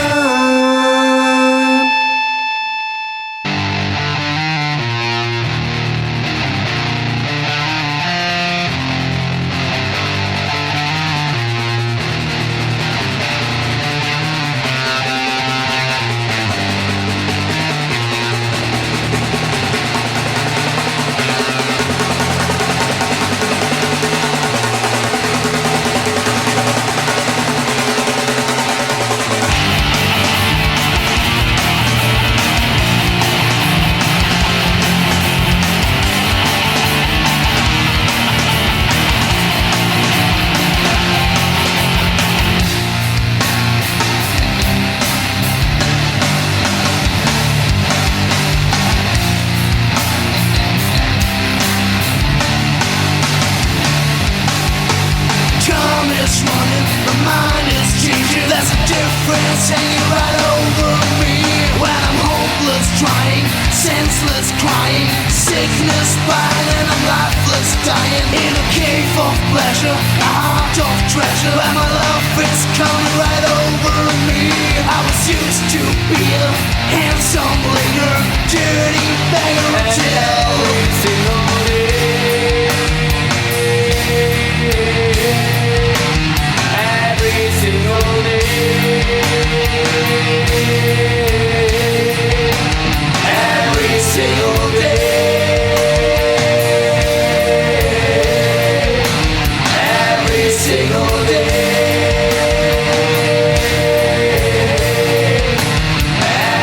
Time is running, my mind is changing. There's a difference hanging right over me. When I'm hopeless, trying, senseless, crying, sickness biting, and I'm lifeless, dying. In a cave of pleasure, a heart of treasure, and my love is coming right over me. I was used to be a handsome linger, dirty beggar until every single day. Every single day. Every single day. Every single day.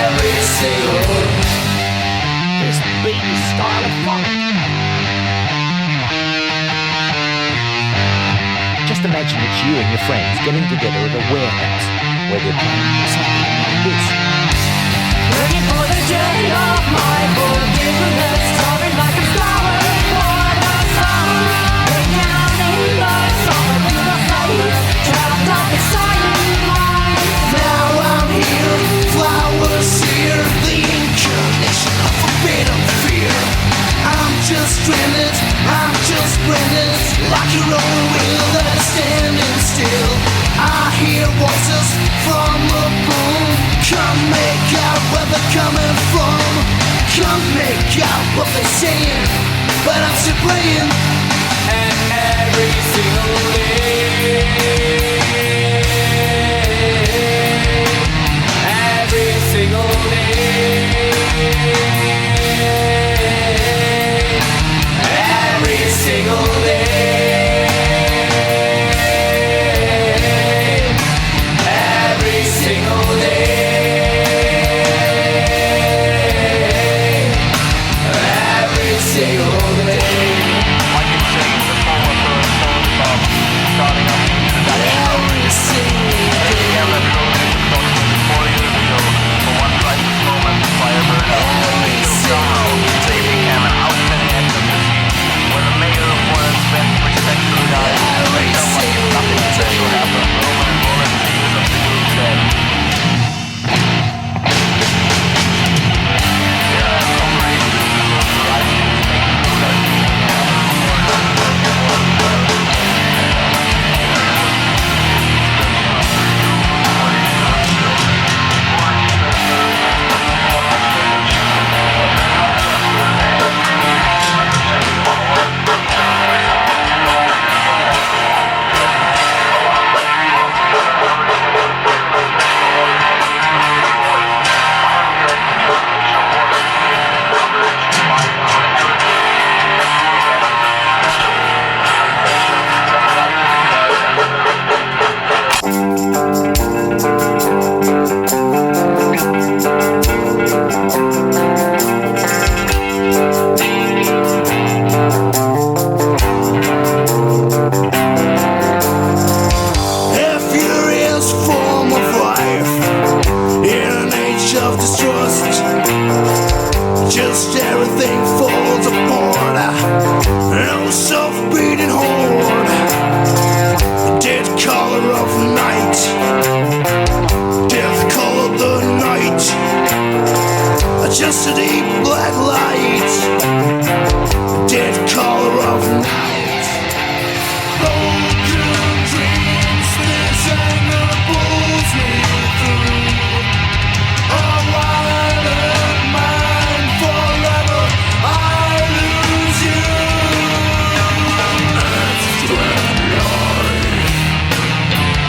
Every single. This beat is style of funk. Just imagine it's you and your friends getting together at a warehouse where they're playing something like this. Looking for the journey of my forgiveness, soaring like a flower for the sun. Way down in the summer with a fade, trapped up inside mine. Now I'm here, flowers here, the incarnation of forbidden fear. I'm just stranded, I'm just branded, like a rolling wheel that is standing still. I hear voices from above. Can't make out where they're coming from. Can't make out what they're saying, but I'm still praying. And every single day, every single day, every single day, every single day. Single day. I can see the former first starting up into the Death colored the night, just a deep black light, dead color of night. Broken dreams, this anger pulls me through. A violent mind, forever I lose you. Abstract life,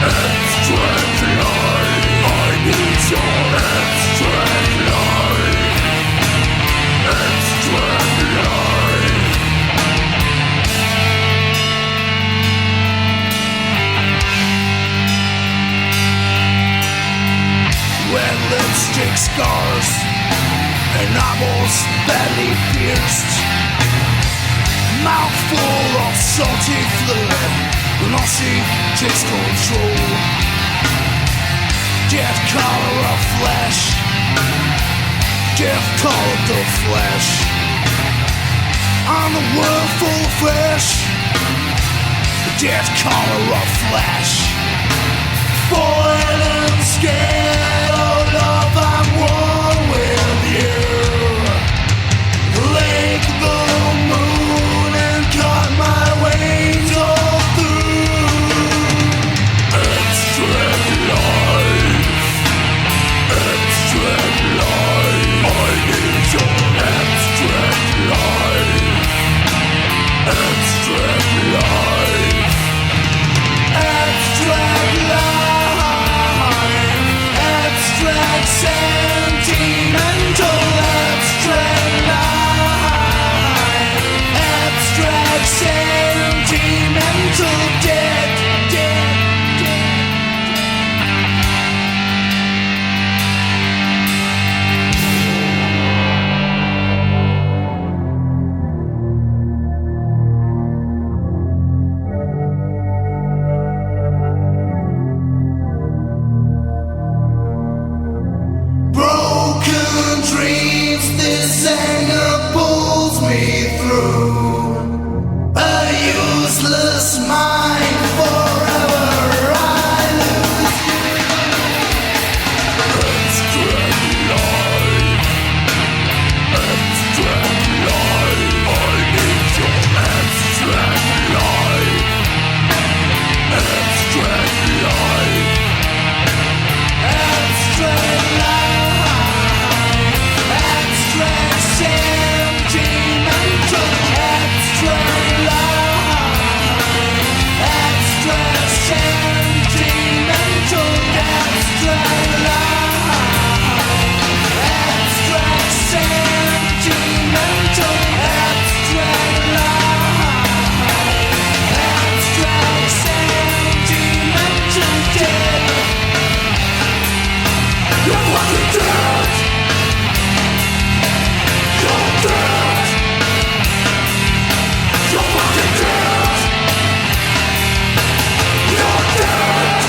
abstract life, I need your abstract life, abstract life. Red lipstick scars and eyeballs badly pierced, mouthful of salty fluid, glossy takes control. Death color of flesh, death colored the flesh. On the world full of flesh, death color of flesh. Boiled and scared, oh love, I'm one with you. Lake the moon and cut my wings all through. Abstract life, abstract life, I need your abstract life, abstract life, abstract life. Abstract sentimental, abstract life, abstract sentimental, dead, dead, dead. Broken dreams, this anger pulls me through. A useless mind, forever I lose you. Abstract life, abstract life, I need your abstract life, abstract life, abstract life, abstract sentimental, abstract life, abstract sentimental, abstract life, abstract sentimental, abstract life, abstract sentimental, dead. You're fucking dead. You're dead. You're fucking dead. You're dead.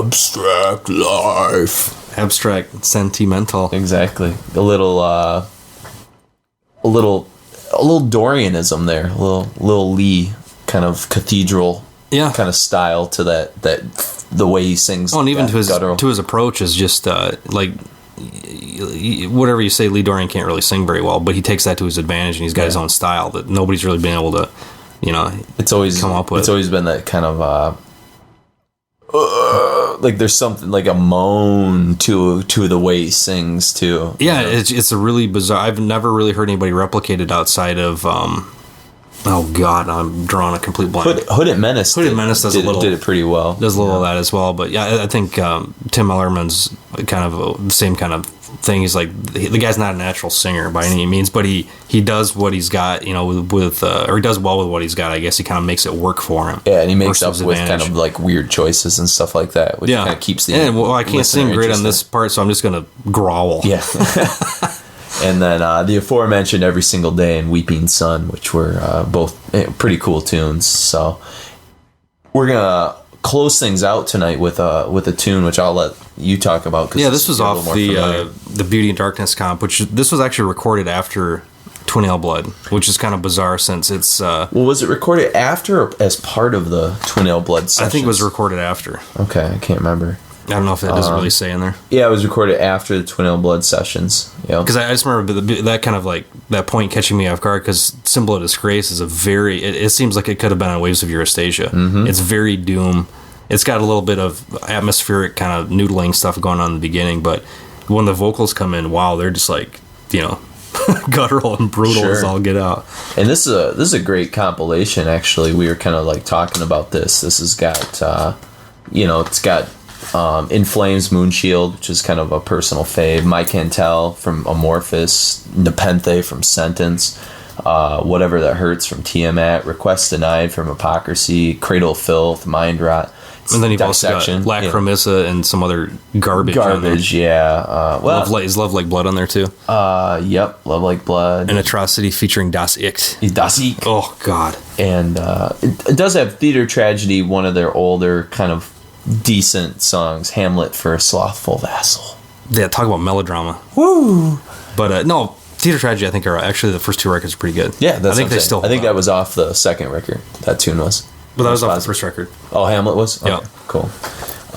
Abstract life. Abstract, sentimental. Exactly. A little Dorianism there. A little Lee kind of cathedral Yeah. kind of style to that the way he sings. Well, and even that to his guttural. approach is just like whatever you say. Lee Dorian can't really sing very well, but he takes that to his advantage, and he's got his own style that nobody's really been able to, It's always come up with. It's always been that kind of like there's something like a moan to the way he sings too. Yeah, it's a really bizarre. I've never really heard anybody replicate it outside of. Oh God, I'm drawing a complete blank. Hooded Menace. Hooded Menace did it pretty well. Does a little of that as well, but yeah, I think Tim Ellerman's kind of the same kind of thing. He's like the guy's not a natural singer by any means, but he does what he's got, with or he does well with what he's got. I guess he kind of makes it work for him. Yeah, and he makes up with kind of like weird choices and stuff like that, which kind of keeps the. And I can't sing great on this part, so I'm just gonna growl. Yeah. And then the aforementioned Every Single Day and Weeping Sun, which were both pretty cool tunes. So we're going to close things out tonight with a tune, which I'll let you talk about. Yeah, this was off the Beauty and Darkness comp, which this was actually recorded after Twin Ale Blood, which is kind of bizarre since it's. Well, was it recorded after or as part of the Twin Ale Blood sessions? I think it was recorded after. Okay, I can't remember. I don't know if it doesn't really say in there. Yeah, it was recorded after the Twin Ale Blood sessions. Yeah, because I just remember that kind of like that point catching me off guard. Because Symbol of Disgrace is a very. It seems like it could have been on Waves of Eurastasia. Mm-hmm. It's very Doom. It's got a little bit of atmospheric kind of noodling stuff going on in the beginning, but when the vocals come in, wow, they're just like guttural and brutal as all get out. And this is a great compilation. Actually, we were kind of like talking about this. This has got it's got. In Flames, Moonshield, which is kind of a personal fave. My Cantel from Amorphous, Nepenthe from Sentence, Whatever That Hurts from Tiamat, Request Denied from Hypocrisy, Cradle of Filth, Mind Rot. And then you've also got Lacrimissa and some other garbage. Yeah. Is Love Like Blood on there too? Yep, Love Like Blood. An Atrocity featuring Das Ich. Das Ich. Oh, God. And it does have Theater Tragedy, one of their older kind of decent songs, Hamlet for a Slothful Vassal. Yeah, talk about melodrama. Woo! But no, Theater Tragedy, I think, are actually the first two records are pretty good. Yeah, I think they still. I think that was off the second record. That tune was. But that was off the first record. Oh, Hamlet was? Okay, yeah. Cool.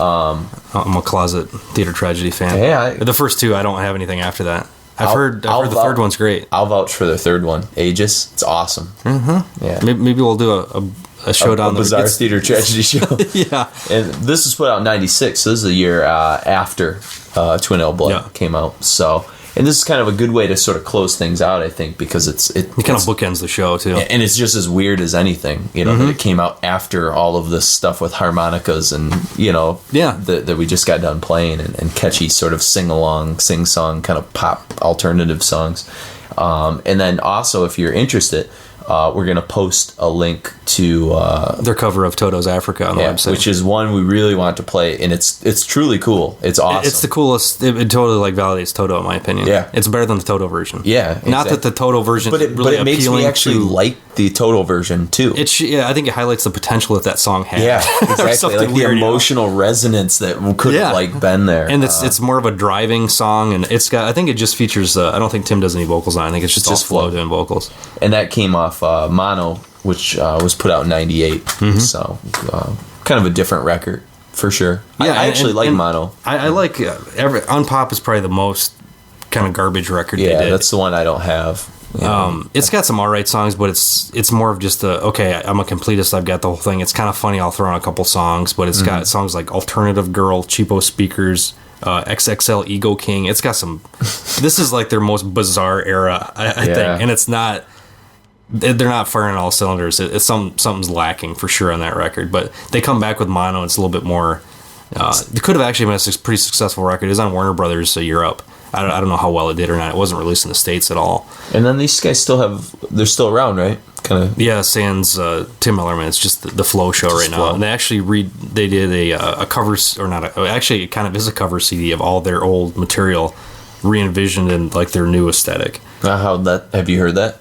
I'm a closet Theater Tragedy fan. Yeah. The first two, I don't have anything after that. I've heard the third one's great. I'll vouch for the third one. Aegis. It's awesome. Mm-hmm. Yeah. Maybe we'll do a showdown. A bizarre Theater Tragedy show. Yeah. And this was put out in 96, so this is a year after Twin Ale Blood came out. So, and this is kind of a good way to sort of close things out, I think, because it kind of bookends the show too. And it's just as weird as anything, that it came out after all of this stuff with harmonicas and, that we just got done playing and catchy sort of sing-along, sing-song kind of pop alternative songs. And then also, if you're interested, we're going to post a link to their cover of Toto's Africa on the website, which is one we really want to play, and it's truly cool. It's awesome. It's the coolest. It totally validates Toto in my opinion. Yeah, it's better than the Toto version. Yeah, exactly. Not that the Toto version, but it makes me actually like the Toto version too. I think it highlights the potential that song had. Yeah, exactly. Like the emotional resonance that could have been there. And it's more of a driving song, and it's got. I think it just features. I don't think Tim does any vocals on it. I think it's just all Flo doing vocals. And that came off Mono, which was put out in '98. Mm-hmm. So kind of a different record for sure. Yeah, I actually like Mono. I like Unpop is probably the most kind of garbage record. Yeah, they did. That's the one I don't have. It's got some alright songs, but it's more of just I'm a completist. I've got the whole thing. It's kind of funny. I'll throw in a couple songs, but it's got songs like Alternative Girl, Cheapo Speakers, XXL Ego King. It's got some. This is like their most bizarre era, I think, and it's not. They're not firing all cylinders. It's something's lacking for sure on that record. But they come back with Mono. It's a little bit more. It could have actually been a pretty successful record. It's on Warner Brothers Europe. I don't know how well it did or not. It wasn't released in the States at all. And then these guys they're still around, right? Kind of. Yeah, sans Tim Millerman. It's just the Flow show right now. And they actually they did a cover, or not, actually it kind of is a cover CD of all their old material re-envisioned in like their new aesthetic. Have you heard that?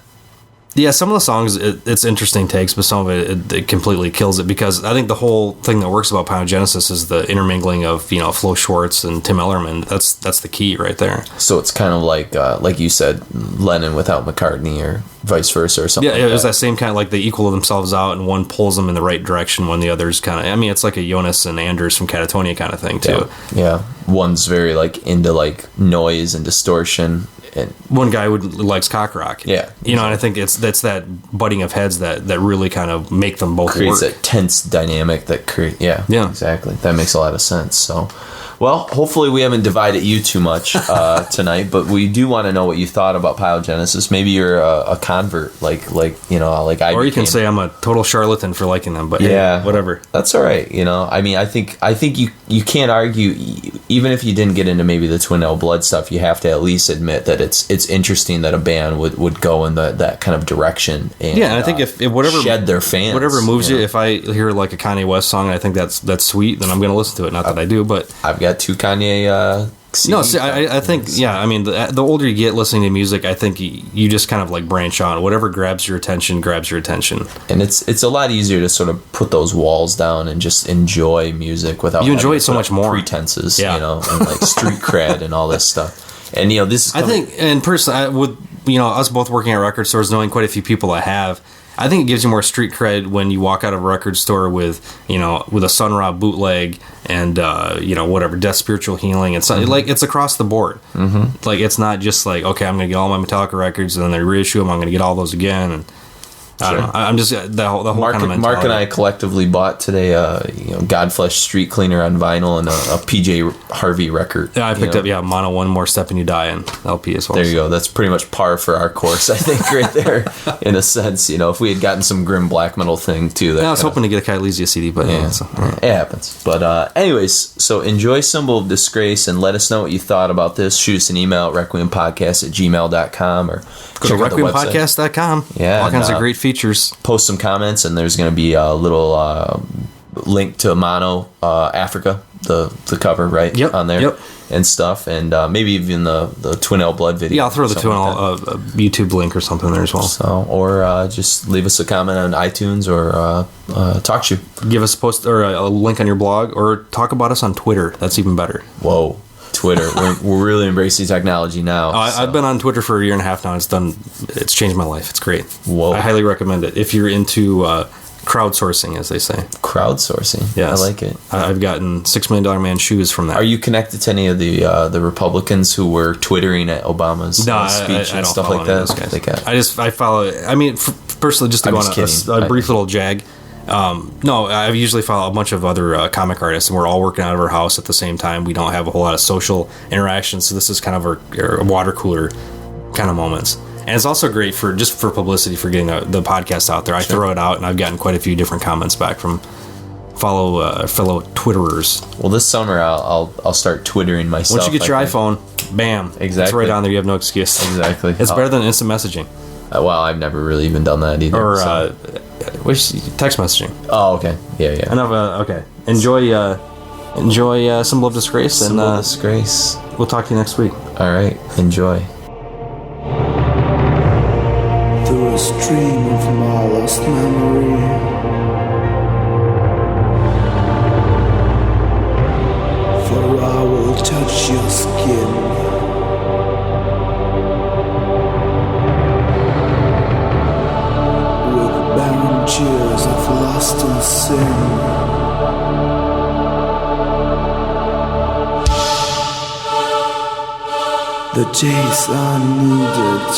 Yeah, some of the songs, it's interesting takes, but some of it completely kills it, because I think the whole thing that works about Pyogenesis is the intermingling of, Flo Schwartz and Tim Ellerman. That's the key right there. So it's kind of like you said, Lennon without McCartney, or vice versa, or something. Yeah, it was that same kind of like they equal themselves out, and one pulls them in the right direction when the other's kind of, it's like a Jonas and Anders from Catatonia kind of thing, too. Yeah. One's very like into like noise and distortion. And one guy likes cock rock. Yeah. And I think that's that butting of heads that really kind of make them both creates work. That tense dynamic that yeah, exactly. That makes a lot of sense. So, well, hopefully we haven't divided you too much tonight, but we do want to know what you thought about Pyogenesis. Maybe you're a convert, like I. Or you can say I'm a total charlatan for liking them, but hey, whatever. That's all right. I think you can't argue, even if you didn't get into maybe the Twin Ale Blood stuff. You have to at least admit that it's interesting that a band would go in that kind of direction. And, I think if whatever shed their fans, whatever moves you. If I hear like a Kanye West song and I think that's sweet, then I'm going to listen to it. Not that I do, but I've got 2 Kanye. No, see, I think, the older you get listening to music, I think you just kind of like branch on. Whatever grabs your attention. And it's a lot easier to sort of put those walls down and just enjoy music without you enjoy it so much more pretenses, and like street cred and all this stuff. And this is I think, and personally, us both working at record stores, knowing quite a few people that have, I think it gives you more street cred when you walk out of a record store with a Sun Ra bootleg and whatever, Death Spiritual Healing. It's like it's across the board. Mm-hmm. Like it's not just like, okay, I'm gonna get all my Metallica records and then they reissue them. I'm gonna get all those again. And I don't know. I'm just the whole Mark, kind of mentality. Mark and I collectively bought today Godflesh Street Cleaner on vinyl and a PJ Harvey record. Yeah, I picked up Mono One More Step and You Die and LP as well. There you go. That's pretty much par for our course, I think, right there. In a sense, if we had gotten some grim black metal thing too. I was hoping to get a Kylesia CD, but it happens. But anyways, so enjoy Symbol of Disgrace and let us know what you thought about this. Shoot us an email at requiempodcast@gmail.com or go to requiempodcast.com. Yeah, all kinds of great features. Post some comments, and there's going to be a little link to Mono Africa, the cover on there, and stuff, and maybe even the Twin L Blood video. Yeah, I'll throw the Twin L YouTube link or something there as well. So, or just leave us a comment on iTunes or talk to you. Give us a post or a link on your blog, or talk about us on Twitter. That's even better. Whoa. Twitter. We're really embracing technology now. I've been on Twitter for a year and a half now. It's changed my life. It's great. Whoa. I highly recommend it if you're into crowdsourcing, as they say. Crowdsourcing. Yes. I like it. I've gotten $6 Million Man shoes from that. Are you connected to any of the Republicans who were twittering at Obama's speech and stuff like that? I follow. I mean, personally, just to go on a brief little jag. No, I usually follow a bunch of other comic artists, and we're all working out of our house at the same time. We don't have a whole lot of social interaction, so this is kind of our water cooler kind of moments. And it's also great for publicity for getting the podcast out there. I throw it out, and I've gotten quite a few different comments back from fellow Twitterers. Well, this summer I'll start Twittering myself. Once you get your iPhone, bam, exactly, it's right on there. You have no excuse. Exactly, it's better than instant messaging. Well, I've never really even done that either. Or text messaging. Oh, okay. Yeah. Enough. Okay. Enjoy Symbol of Disgrace. Symbol of Disgrace. We'll talk to you next week. All right. Enjoy. Through a stream of my lost memory, for I will touch your skin. Years of lust and sin. The days I needed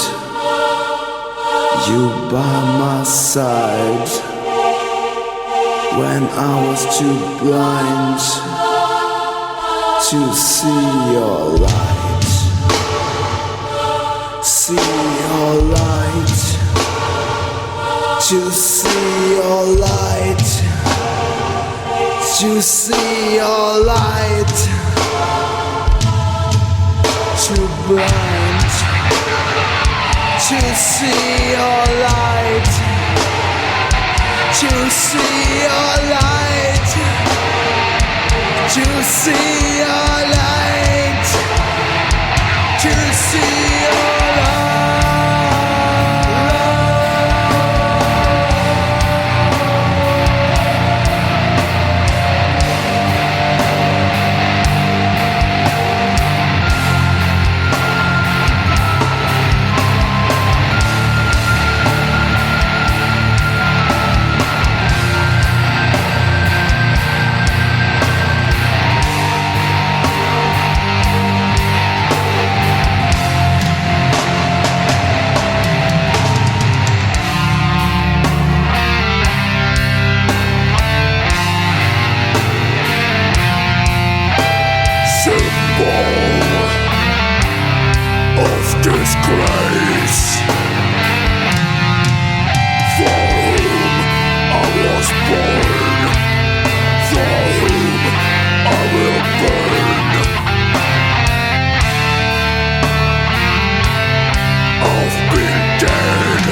you by my side when I was too blind to see your light. See your light. To see your light, to see your light, too blind, to see your light, to see your light, to see your light, to see your light. Disgrace, for whom I was born, for whom I will burn. I've been dead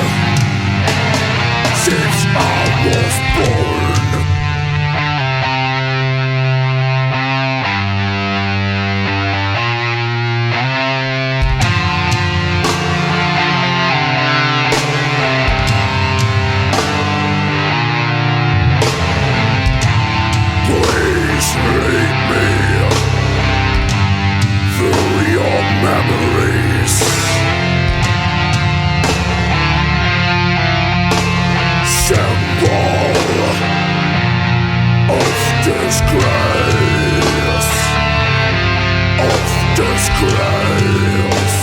since I was born. disgrace, of disgrace,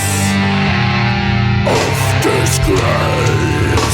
of disgrace.